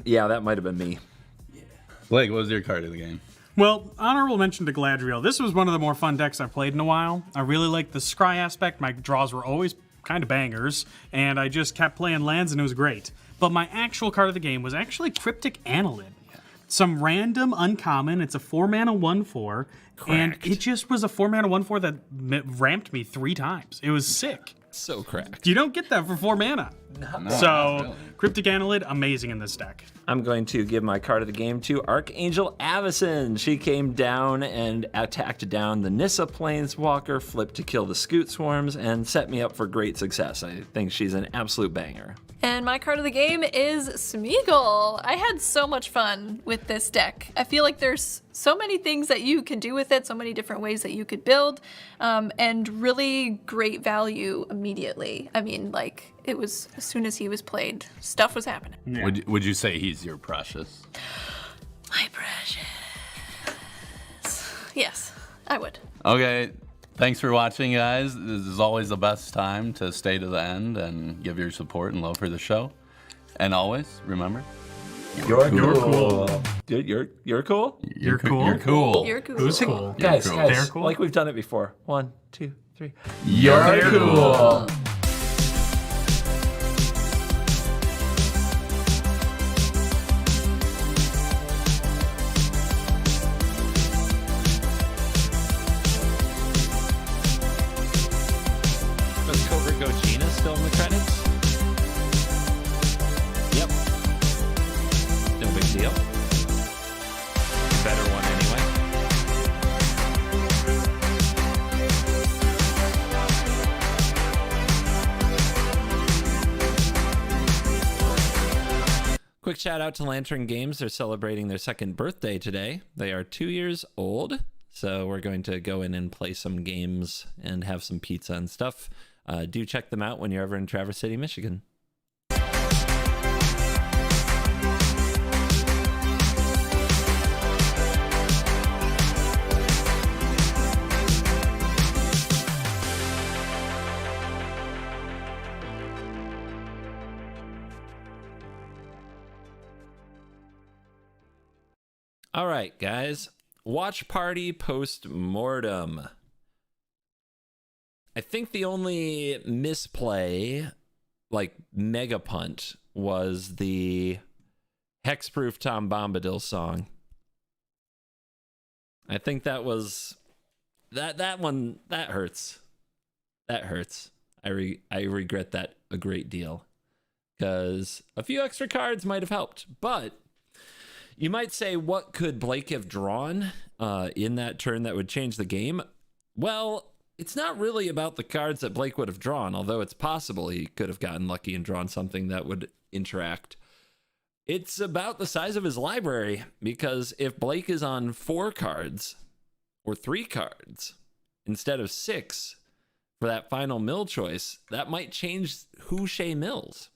Yeah, that might have been me. Blake, what was your card of the game? Well, honorable mention to Galadriel. This was one of the more fun decks I've played in a while. I really liked the scry aspect. My draws were always kind of bangers, and I just kept playing lands, and it was great. But my actual card of the game was actually Cryptic Annelid. Some random uncommon. It's a 4-mana 1/4, and it just was a 4-mana 1/4 that ramped me 3 times. It was sick. So cracked. You don't get that for 4 mana. No, So, not really. Cryptic Annelid, amazing in this deck. I'm going to give my card of the game to Archangel Avacyn. She came down and attacked down the Nissa Planeswalker, flipped to kill the Scoot Swarms, and set me up for great success. I think she's an absolute banger. And my card of the game is Smeagol. I had so much fun with this deck. I feel like there's so many things that you can do with it, so many different ways that you could build, and really great value immediately. I mean, like, it was, as soon as he was played, stuff was happening. Yeah. Would you say he's your precious? My precious. Yes, I would. Okay, thanks for watching, guys. This is always the best time to stay to the end and give your support and love for the show. And always, remember, You're cool. Dude, you're cool? You're cool. You're cool. You're cool. Who's cool? Guys, cool. They're cool? like we've done it before. 1, 2, 3. You're cool. Was CovertGoBlue still in the credits? Yep. No big deal. Better one anyway. Quick shout out to Lantern Games. They're celebrating their 2nd birthday today. They are 2 years old. So we're going to go in and play some games and have some pizza and stuff. Do check them out when you're ever in Traverse City, Michigan. All right, guys. Watch party post-mortem. I think the only misplay, like mega punt, was the Hexproof Tom Bombadil song. I think that was that one that hurts. That hurts. I regret that a great deal, because a few extra cards might have helped. But you might say, what could Blake have drawn in that turn that would change the game? Well, it's not really about the cards that Blake would have drawn, although it's possible he could have gotten lucky and drawn something that would interact. It's about the size of his library, because if Blake is on 4 cards or 3 cards instead of 6 for that final mill choice, that might change who Shay mills,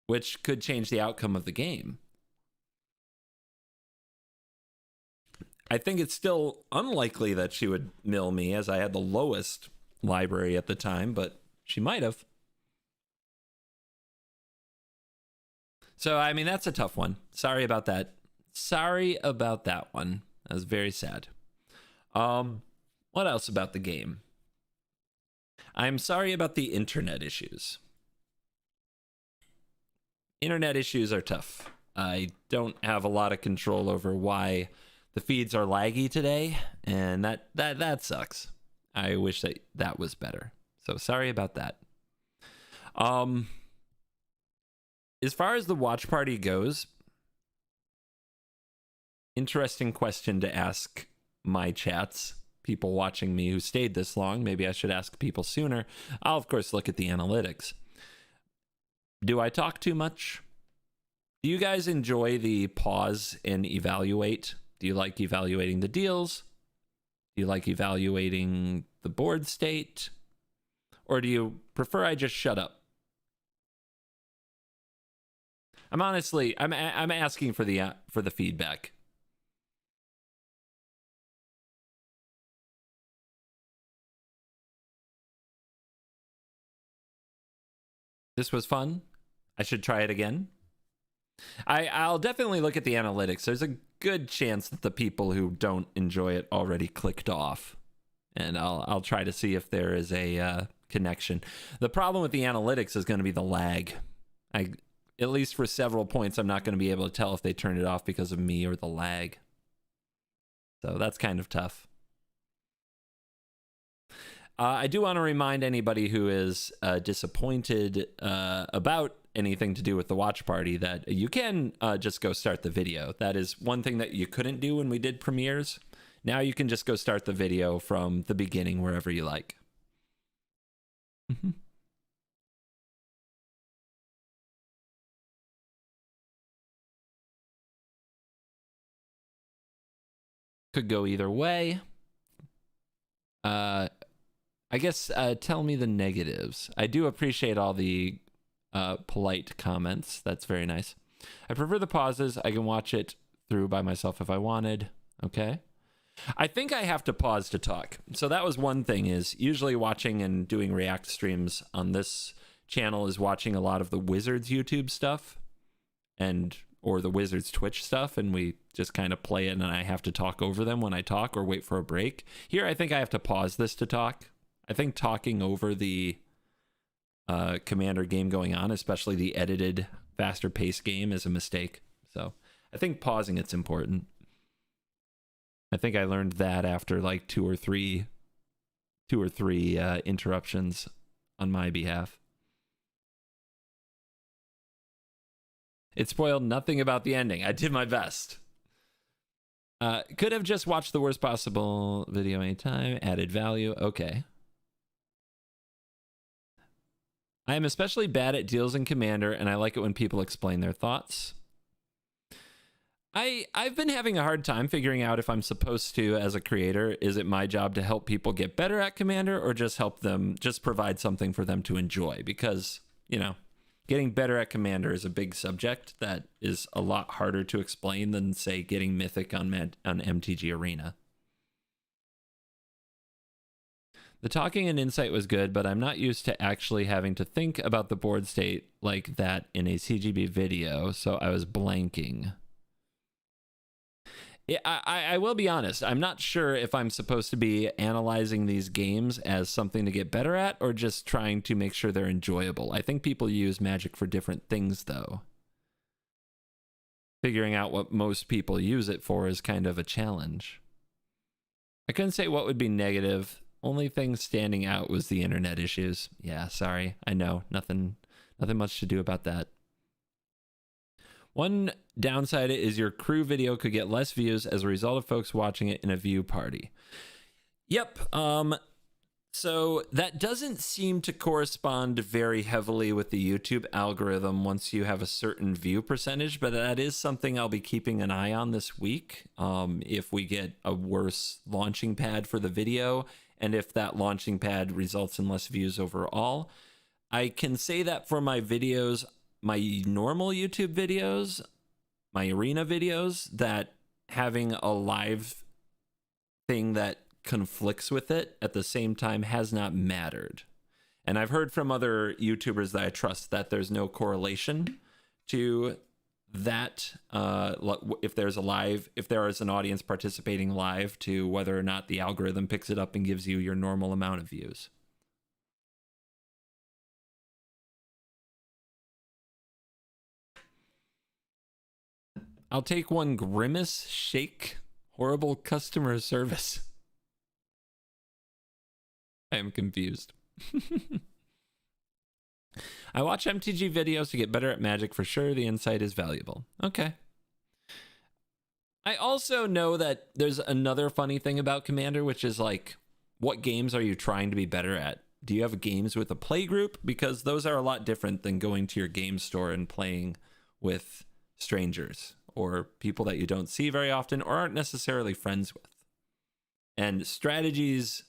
which could change the outcome of the game. I think it's still unlikely that she would mill me, as I had the lowest library at the time, but she might have. So, I mean, that's a tough one. Sorry about that. Sorry about that one. That was very sad. What else about the game? I'm sorry about the internet issues. Internet issues are tough. I don't have a lot of control over why the feeds are laggy today, and that sucks. I wish that was better. So sorry about that. As far as the watch party goes, interesting question to ask my chats people watching me who stayed this long. Maybe I should ask people sooner. I'll, of course, look at the analytics. Do I talk too much? Do you guys enjoy the pause and evaluate? Do you like evaluating the deals? Do you like evaluating the board state? Or do you prefer I just shut up? I'm asking for the feedback. This was fun. I should try it again. I'll definitely look at the analytics. There's a good chance that the people who don't enjoy it already clicked off, and I'll try to see if there is a connection. The problem with the analytics is going to be the lag. At least for several points, I'm not going to be able to tell if they turned it off because of me or the lag. So that's kind of tough. I do want to remind anybody who is disappointed about anything to do with the watch party that you can just go start the video. That is one thing that you couldn't do when we did premieres. Now you can just go start the video from the beginning wherever you like. Could go either way. I guess tell me the negatives. I do appreciate all the polite comments. That's very nice. I prefer the pauses. I can watch it through by myself if I wanted. Okay. I think I have to pause to talk. So that was one thing, is usually watching and doing react streams on this channel is watching a lot of the Wizards YouTube stuff or the Wizards Twitch stuff, and we just kind of play it and I have to talk over them when I talk or wait for a break. Here, I think I have to pause this to talk. I think talking over the Commander game going on, especially the edited, faster paced game, is a mistake. So I think pausing it's important. I think I learned that after like two or three interruptions on my behalf. It spoiled nothing about the ending. I did my best. Could have just watched the worst possible video anytime. Added value. Okay. I am especially bad at deals in Commander, and I like it when people explain their thoughts. I've been having a hard time figuring out if I'm supposed to, as a creator, is it my job to help people get better at Commander or just help them, just provide something for them to enjoy? Because, you know, getting better at Commander is a big subject that is a lot harder to explain than, say, getting Mythic on MTG Arena. The talking and insight was good, but I'm not used to actually having to think about the board state like that in a CGB video, so I was blanking. I will be honest, I'm not sure if I'm supposed to be analyzing these games as something to get better at or just trying to make sure they're enjoyable. I think people use Magic for different things, though. Figuring out what most people use it for is kind of a challenge. I couldn't say what would be negative. Only thing standing out was the internet issues. Yeah, sorry. I know. Nothing much to do about that. One downside is your crew video could get less views as a result of folks watching it in a view party. Yep. So that doesn't seem to correspond very heavily with the YouTube algorithm once you have a certain view percentage, but that is something I'll be keeping an eye on this week. If we get a worse launching pad for the video, and if that launching pad results in less views overall. I can say that for my videos, my normal YouTube videos, my arena videos, that having a live thing that conflicts with it at the same time has not mattered. And I've heard from other YouTubers that I trust that there's no correlation to that. If there is an audience participating live, to whether or not the algorithm picks it up and gives you your normal amount of views. I'll take one grimace shake. Horrible customer service. I am confused. I watch MTG videos to get better at Magic for sure. The insight is valuable. Okay. I also know that there's another funny thing about Commander, which is like, what games are you trying to be better at? Do you have games with a play group? Because those are a lot different than going to your game store and playing with strangers or people that you don't see very often or aren't necessarily friends with. And strategies,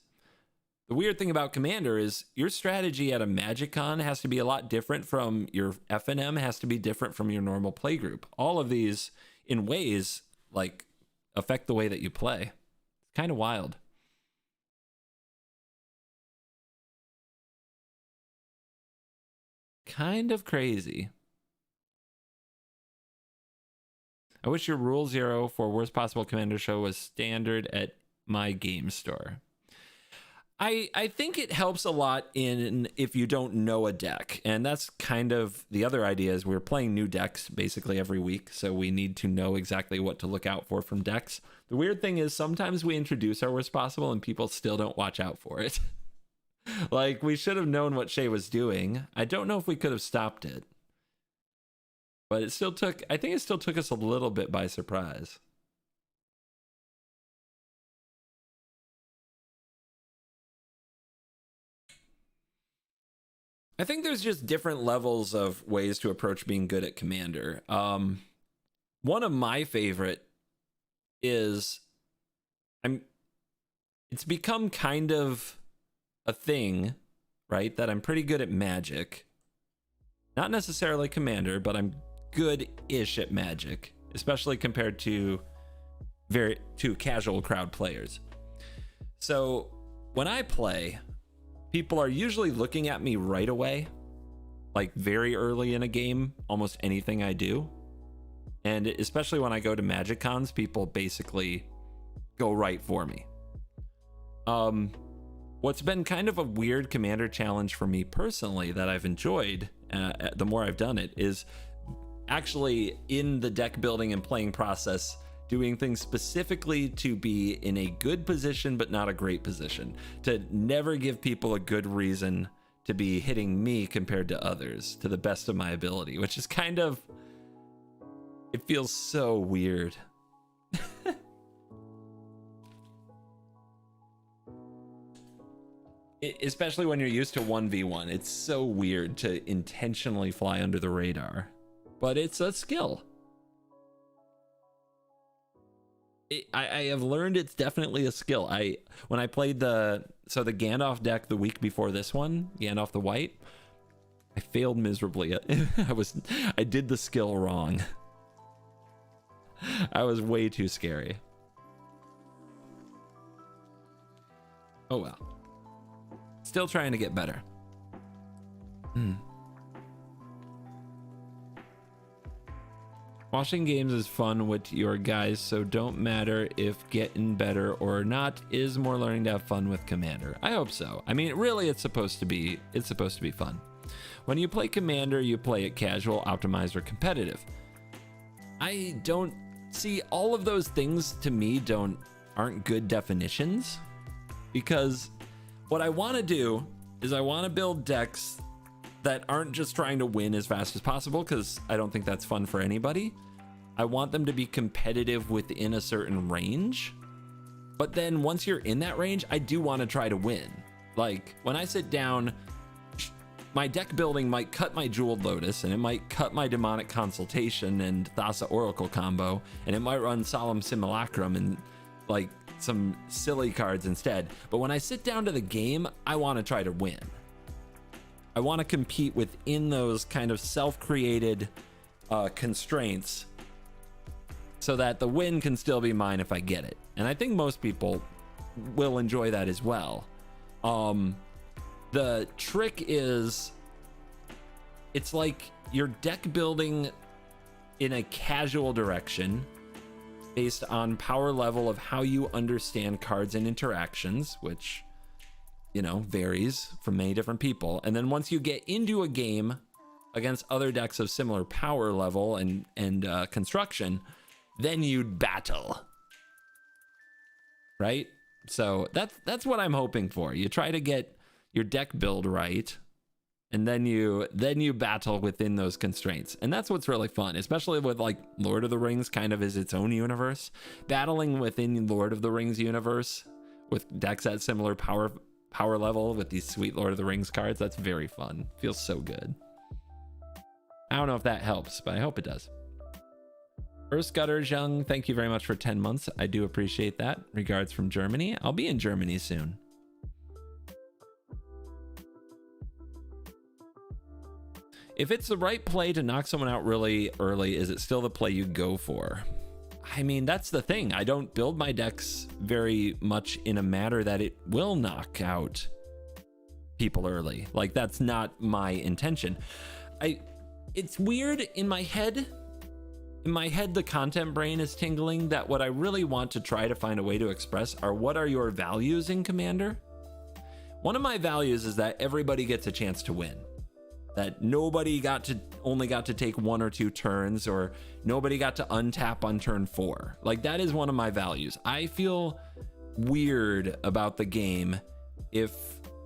the weird thing about Commander is your strategy at a MagicCon has to be a lot different from your FNM, has to be different from your normal play group. All of these, in ways, like, affect the way that you play. It's kind of wild. Kind of crazy. I wish your Rule 0 for worst possible Commander show was standard at my game store. I think it helps a lot in if you don't know a deck, and that's kind of the other idea is we're playing new decks basically every week, so we need to know exactly what to look out for from decks. The weird thing is sometimes we introduce our worst possible and people still don't watch out for it. Like, we should have known what Shay was doing. I don't know if we could have stopped it, but I think it still took us a little bit by surprise. I think there's just different levels of ways to approach being good at Commander. One of my favorite is it's become kind of a thing, right? That I'm pretty good at Magic. Not necessarily Commander, but I'm good-ish at Magic, especially compared to casual crowd players. So when I play, people are usually looking at me right away, like very early in a game, almost anything I do. And especially when I go to Magic Cons, people basically go right for me. What's been kind of a weird Commander challenge for me personally that I've enjoyed, the more I've done it, is actually in the deck building and playing process, doing things specifically to be in a good position but not a great position, to never give people a good reason to be hitting me compared to others to the best of my ability, which is kind of, it feels so weird. Especially when you're used to 1v1, it's so weird to intentionally fly under the radar, but it's a skill. I have learned it's definitely a skill. When I played the Gandalf deck the week before this one, Gandalf the White, I failed miserably. I did the skill wrong. I was way too scary. Oh well. Still trying to get better. Watching games is fun with your guys, so don't matter if getting better or not, is more learning to have fun with Commander. I hope so. I mean, really, it's supposed to be fun. When you play Commander, you play it casual, optimized, or competitive. I don't see all of those things, to me, aren't good definitions, because what I want to do is I want to build decks that aren't just trying to win as fast as possible, because I don't think that's fun for anybody. I want them to be competitive within a certain range. But then once you're in that range, I do want to try to win. Like, when I sit down, my deck building might cut my Jeweled Lotus, and it might cut my Demonic Consultation and Thassa Oracle combo, and it might run Solemn Simulacrum and, like, some silly cards instead. But when I sit down to the game, I want to try to win. I want to compete within those kind of self-created constraints so that the win can still be mine if I get it. And I think most people will enjoy that as well. The trick is, it's like you're deck building in a casual direction based on power level of how you understand cards and interactions, which, you know, varies from many different people. And then once you get into a game against other decks of similar power level and construction, then you'd battle, right? So that's what I'm hoping for. You try to get your deck build right, And then you battle within those constraints. And that's what's really fun, especially with like Lord of the Rings kind of is its own universe. Battling within Lord of the Rings universe with decks at similar power level with these sweet Lord of the Rings cards, that's very fun. Feels so good. I don't know if that helps, but I hope it does. Earth Gutters Young, thank you very much for 10 months. I do appreciate that. Regards from Germany. I'll be in Germany soon. If it's the right play to knock someone out really early, is it still the play you go for? I mean, that's the thing. I don't build my decks very much in a manner that it will knock out people early. Like, that's not my intention. It's weird in my head. In my head, the content brain is tingling that what I really want to try to find a way to express are what are your values in Commander? One of my values is that everybody gets a chance to win. That nobody only got to take 1 or 2 turns, or nobody got to untap on turn 4. Like, that is one of my values. I feel weird about the game if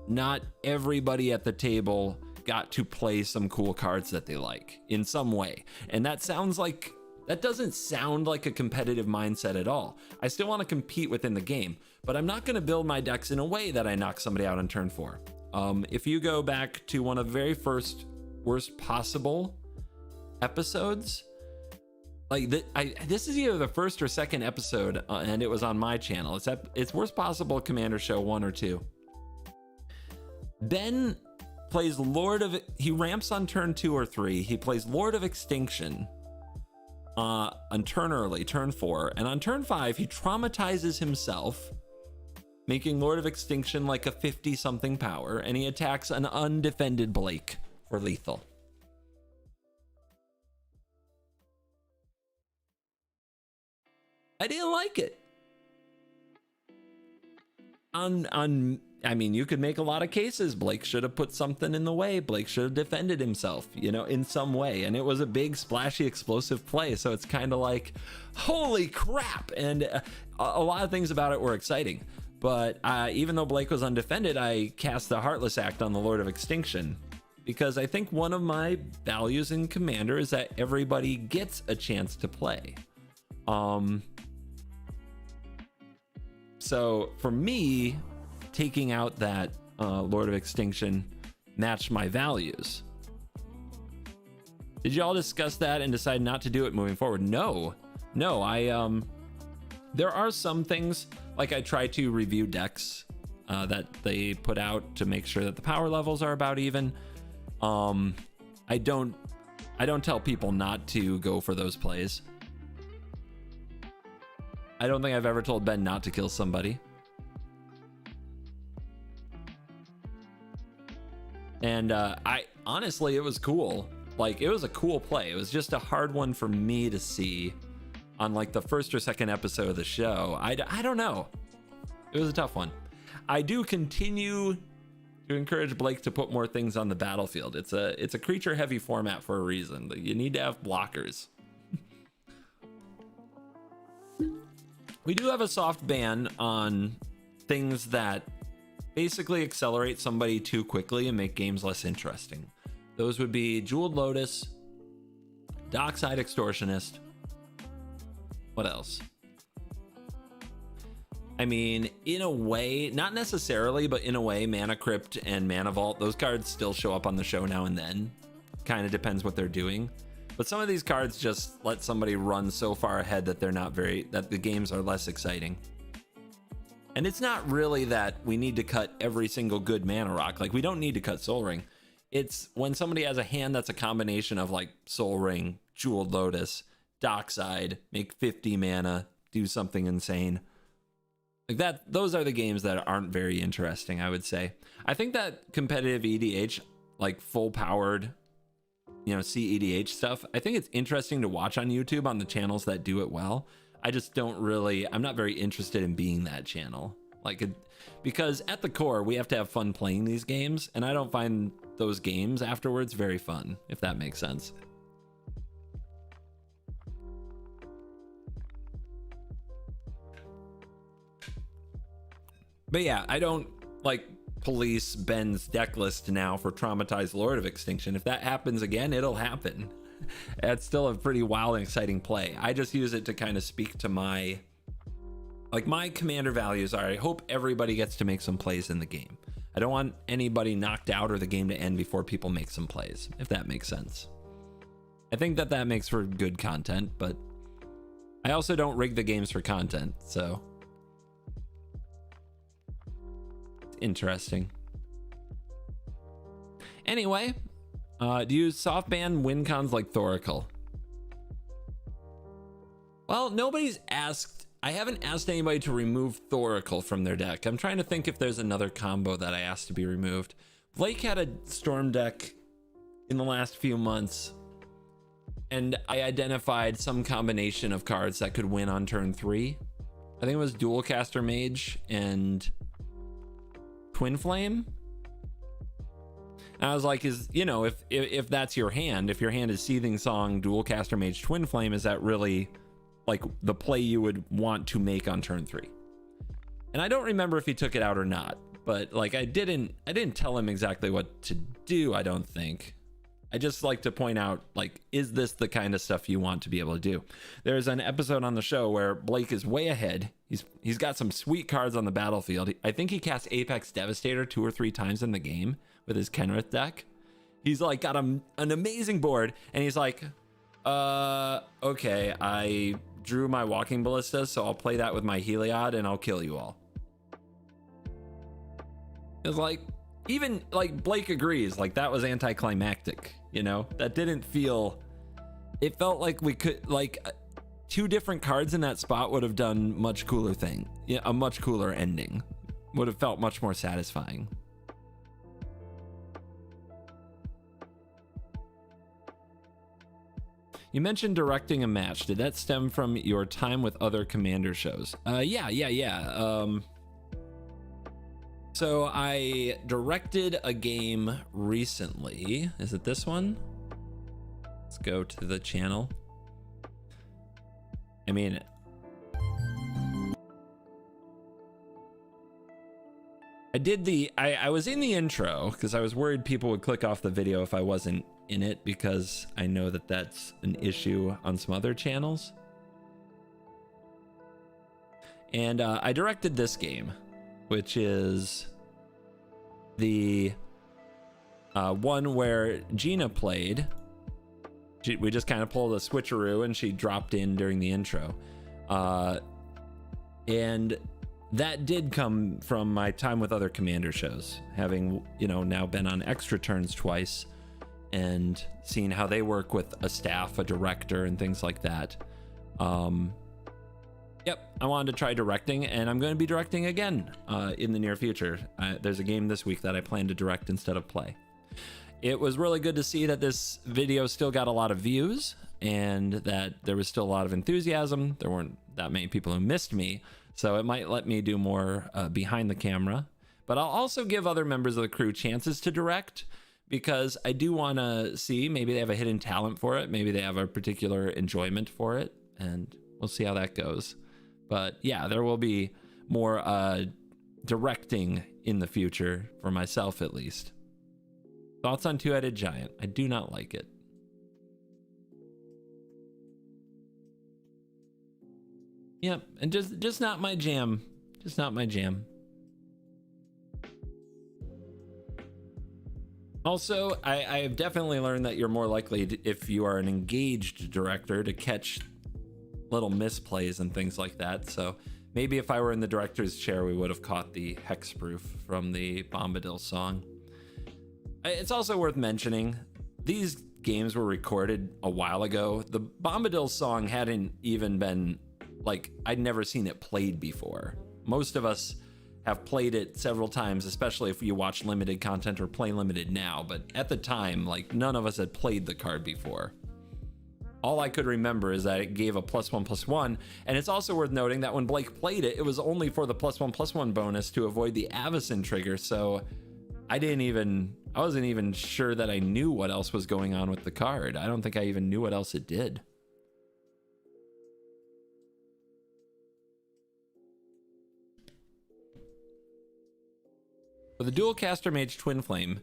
not everybody at the table got to play some cool cards that they like in some way. And that doesn't sound like a competitive mindset at all. I still want to compete within the game, but I'm not going to build my decks in a way that I knock somebody out on turn 4. If you go back to one of the very first Worst Possible episodes, like this is either the first or second episode, and it was on my channel. It's Worst Possible Commander Show 1 or 2. Ben plays he ramps on turn 2 or 3. He plays Lord of Extinction on turn 4, and on turn 5 he traumatizes himself, making Lord of Extinction like a 50-something power, and he attacks an undefended Blake for lethal. I didn't like it. I mean, you could make a lot of cases. Blake should have put something in the way. Blake should have defended himself, in some way. And it was a big, splashy, explosive play. So it's kind of like, holy crap. And a lot of things about it were exciting. But even though Blake was undefended, I cast the Heartless Act on the Lord of Extinction, because I think one of my values in Commander is that everybody gets a chance to play. So for me, taking out that Lord of Extinction matched my values. Did you all discuss that and decide not to do it moving forward? No, there are some things, like I try to review decks that they put out to make sure that the power levels are about even. I don't tell people not to go for those plays. I don't think I've ever told Ben not to kill somebody. And I honestly, it was cool. Like, it was a cool play. It was just a hard one for me to see on like the first or second episode of the show. I don't know. It was a tough one. I do continue to encourage Blake to put more things on the battlefield. It's a creature heavy format for a reason. You need to have blockers. We do have a soft ban on things that basically accelerate somebody too quickly and make games less interesting. Those would be Jeweled Lotus, Dockside Extortionist. What else? I mean, in a way, not necessarily, but in a way, Mana Crypt and Mana Vault, those cards still show up on the show now and then. Kind of depends what they're doing. But some of these cards just let somebody run so far ahead that that the games are less exciting. And it's not really that we need to cut every single good mana rock. Like, we don't need to cut Soul Ring. It's when somebody has a hand that's a combination of like Soul Ring, Jeweled Lotus, Dockside, make 50 mana, do something insane. Like that, those are the games that aren't very interesting, I would say. I think that competitive EDH, like full powered, CEDH stuff, I think it's interesting to watch on YouTube on the channels that do it well. I just I'm not very interested in being that channel. Because at the core, we have to have fun playing these games, and I don't find those games afterwards very fun, if that makes sense. But yeah, I don't police Ben's deck list now for Traumatized Lord of Extinction. If that happens again, it'll happen. It's still a pretty wild and exciting play. I just use it to kind of speak to my commander values are, I hope everybody gets to make some plays in the game. I don't want anybody knocked out or the game to end before people make some plays, if that makes sense. I think that makes for good content, but I also don't rig the games for content, so it's interesting. Anyway, do you soft ban win cons like Thoracle? Well, nobody's asked. I haven't asked anybody to remove Thoracle from their deck. I'm trying to think if there's another combo that I asked to be removed. Blake had a Storm deck in the last few months, and I identified some combination of cards that could win on turn 3. I think it was Dualcaster Mage and Twin Flame. And I was like, if that's your hand, if your hand is Seething Song, Dualcaster Mage, Twin Flame, is that really like the play you would want to make on turn 3? And I don't remember if he took it out or not, but like I didn't tell him exactly what to do, I don't think. I just like to point out, like, is this the kind of stuff you want to be able to do? There's an episode on the show where Blake is way ahead. He's got some sweet cards on the battlefield. I think he cast Apex Devastator 2 or 3 times in the game with his Kenrith deck. He's like got an amazing board, and he's like, okay, I drew my Walking Ballista, so I'll play that with my Heliod and I'll kill you all. It was like, even like Blake agrees, like that was anticlimactic, that didn't feel, it felt like we could, like 2 different cards in that spot would have done much cooler thing. Yeah, a much cooler ending would have felt much more satisfying. You mentioned directing a match. Did that stem from your time with other Commander shows? Yeah. So I directed a game recently. Is it this one? Let's go to the channel. I mean, I was in the intro because I was worried people would click off the video if I wasn't in it, because I know that that's an issue on some other channels. And I directed this game, which is the one where Gina played. We just kind of pulled a switcheroo and she dropped in during the intro. And that did come from my time with other Commander shows, having, now been on Extra Turns twice and seeing how they work with a staff, a director, and things like that. Yep, I wanted to try directing, and I'm going to be directing again in the near future. There's a game this week that I plan to direct instead of play. It was really good to see that this video still got a lot of views and that there was still a lot of enthusiasm. There weren't that many people who missed me, so it might let me do more behind the camera. But I'll also give other members of the crew chances to direct, because I do want to see, maybe they have a hidden talent for it, maybe they have a particular enjoyment for it, and we'll see how that goes. But yeah, there will be more directing in the future, for myself at least. Thoughts on Two-Headed Giant? I do not like it. Yep, and just not my jam. Just not my jam. Also, I have definitely learned that you're more likely to, if you are an engaged director, to catch little misplays and things like that. So maybe if I were in the director's chair, we would have caught the hexproof from the Bombadil song. It's also worth mentioning, these games were recorded a while ago. The Bombadil song hadn't even been, like, I'd never seen it played before. Most of us have played it several times, especially if you watch limited content or play limited now, but at the time, like, none of us had played the card before. All I could remember is that it gave a +1/+1, and it's also worth noting that when Blake played it, it was only for the +1/+1 bonus to avoid the Avacyn trigger, so I wasn't even sure that I knew what else was going on with the card. I don't think I even knew what else it did. For the dual caster mage Twin Flame,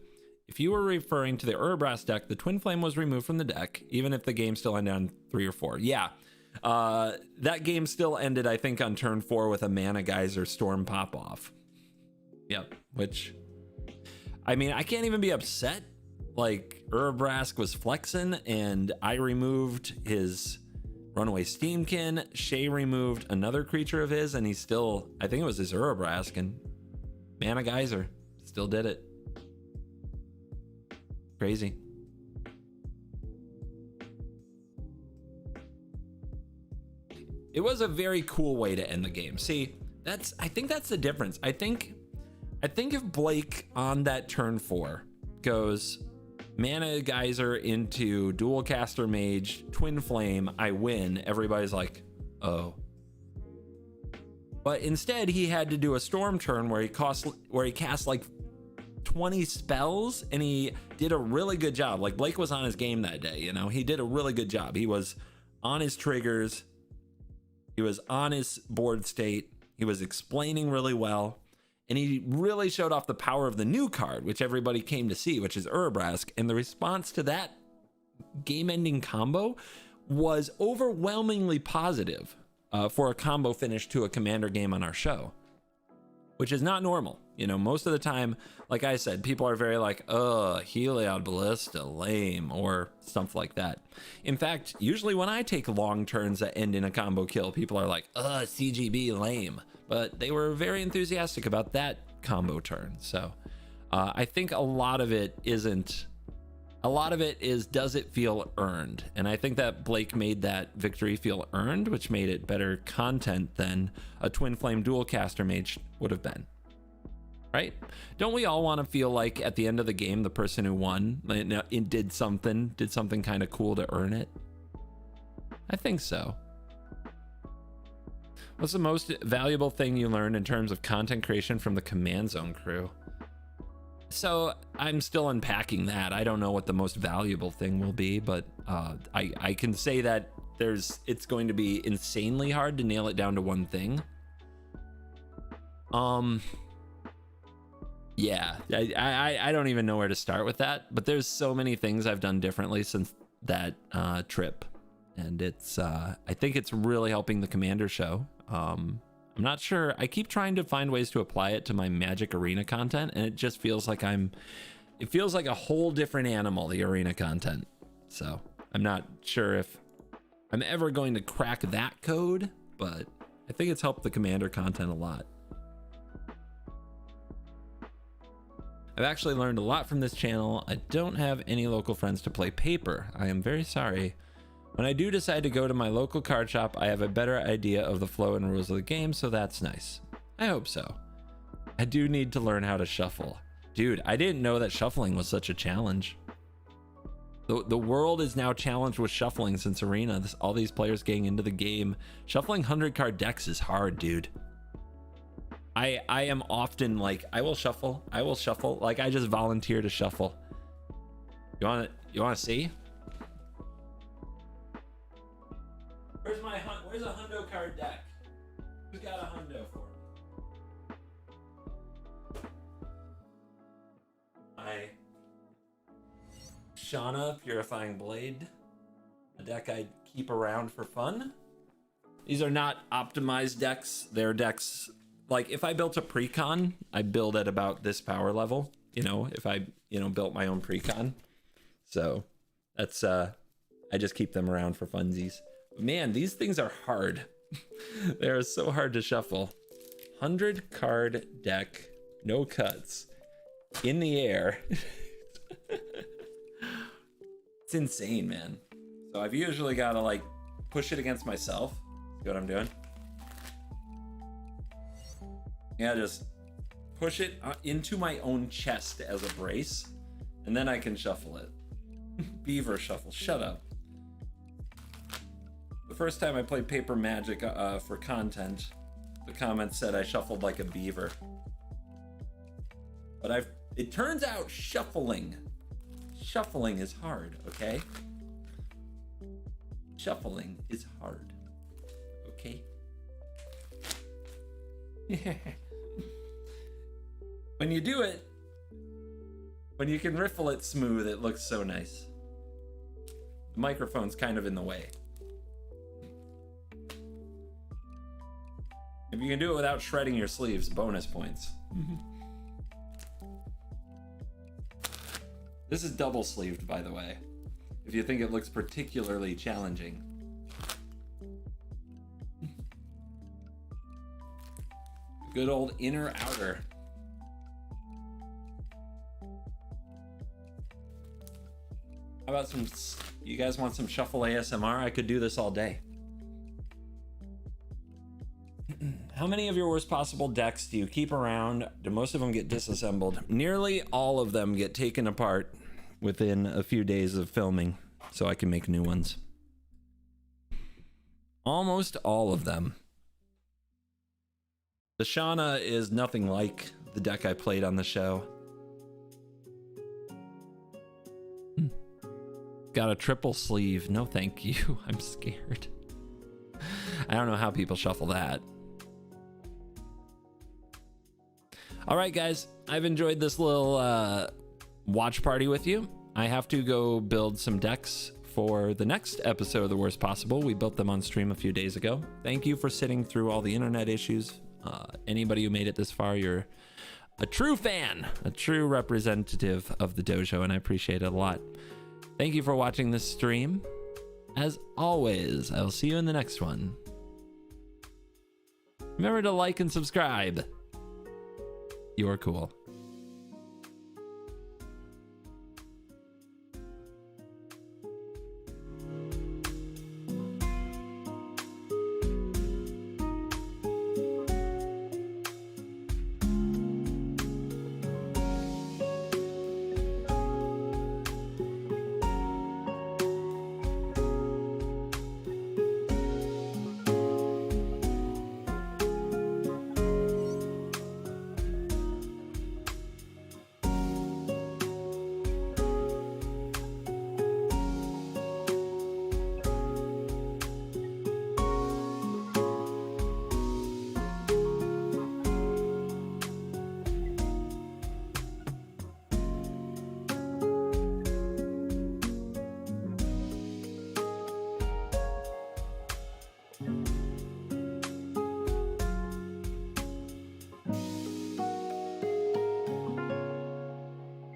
if you were referring to the Urabrask deck, the Twin Flame was removed from the deck, even if the game still ended on 3 or 4. Yeah, that game still ended, I think, on turn 4 with a Mana Geyser Storm pop-off. Yep, which, I mean, I can't even be upset. Like, Urabrask was flexing, and I removed his Runaway Steamkin. Shay removed another creature of his, and he still, I think it was his Urabrask, and Mana Geyser still did it. Crazy. It was a very cool way to end the game. See, I think that's the difference. I think if Blake on that turn 4 goes Mana Geyser into Dual Caster Mage, Twin Flame, I win, everybody's like, oh. But instead he had to do a Storm turn where he cast like 20 spells, and he did a really good job. Like, Blake was on his game that day, you know, he did a really good job. He was on his triggers, he was on his board state, he was explaining really well, and he really showed off the power of the new card, which everybody came to see, which is Urabrask. And the response to that game-ending combo was overwhelmingly positive for a combo finish to a Commander game on our show, which is not normal. You know, most of the time, like I said, people are very like, Heliod Ballista, lame, or stuff like that. In fact, usually when I take long turns that end in a combo kill, people are like, CGB, lame. But they were very enthusiastic about that combo turn. So I think a lot of it is, does it feel earned? And I think that Blake made that victory feel earned, which made it better content than a Twin Flame Dual Caster Mage would have been. Right? Don't we all want to feel like at the end of the game, the person who won did something kind of cool to earn it? I think so. What's the most valuable thing you learned in terms of content creation from the Command Zone crew? So I'm still unpacking that. I don't know what the most valuable thing will be, but I can say that it's going to be insanely hard to nail it down to one thing. Yeah, I don't even know where to start with that, but there's so many things I've done differently since that trip, and it's I think it's really helping the Commander show. I'm not sure. I keep trying to find ways to apply it to my Magic Arena content, and it just feels like it feels like a whole different animal, the Arena content. So I'm not sure if I'm ever going to crack that code, but I think it's helped the Commander content a lot. I've actually learned a lot from this channel. I don't have any local friends to play Paper. I am very sorry. When I do decide to go to my local card shop, I have a better idea of the flow and rules of the game, so that's nice. I hope so. I do need to learn how to shuffle. Dude, I didn't know that shuffling was such a challenge. The world is now challenged with shuffling since Arena. All these players getting into the game. Shuffling 100-card decks is hard, dude. I am often like, I will shuffle. Like, I just volunteer to shuffle. You want to see? Where's a hundo card deck? Who's got a hundo for me? My Shauna Purifying Blade, a deck I keep around for fun. These are not optimized decks. They're decks, like, if I built a precon, I'd build at about this power level, you know, if I, built my own precon. So that's, I just keep them around for funsies. Man, these things are hard. They are so hard to shuffle. 100 card deck, no cuts, in the air. It's insane, man. So I've usually got to like push it against myself. See what I'm doing? Yeah, just push it into my own chest as a brace, and then I can shuffle it. Beaver shuffle, shut up. The first time I played Paper Magic for content, the comments said I shuffled like a beaver. But it turns out shuffling is hard, okay? Shuffling is hard, okay? When you do it, When you can riffle it smooth, it looks so nice. The microphone's kind of in the way. If you can do it without shredding your sleeves, bonus points. This is double sleeved, by the way, if you think it looks particularly challenging. Good old inner outer. How about some, you guys want some shuffle ASMR? I could do this all day. How many of your worst possible decks do you keep around? Do most of them get disassembled? Nearly all of them get taken apart within a few days of filming, so I can make new ones. Almost all of them. The Shauna is nothing like the deck I played on the show. Got a triple sleeve. No thank you. I'm scared. I don't know how people shuffle that. All right, guys, I've enjoyed this little watch party with you. I have to go build some decks for the next episode of The Worst Possible. We built them on stream a few days ago. Thank you for sitting through all the internet issues. Anybody who made it this far, you're a true fan, a true representative of the dojo, and I appreciate it a lot. Thank you for watching this stream. As always, I'll see you in the next one. Remember to like and subscribe. You're cool.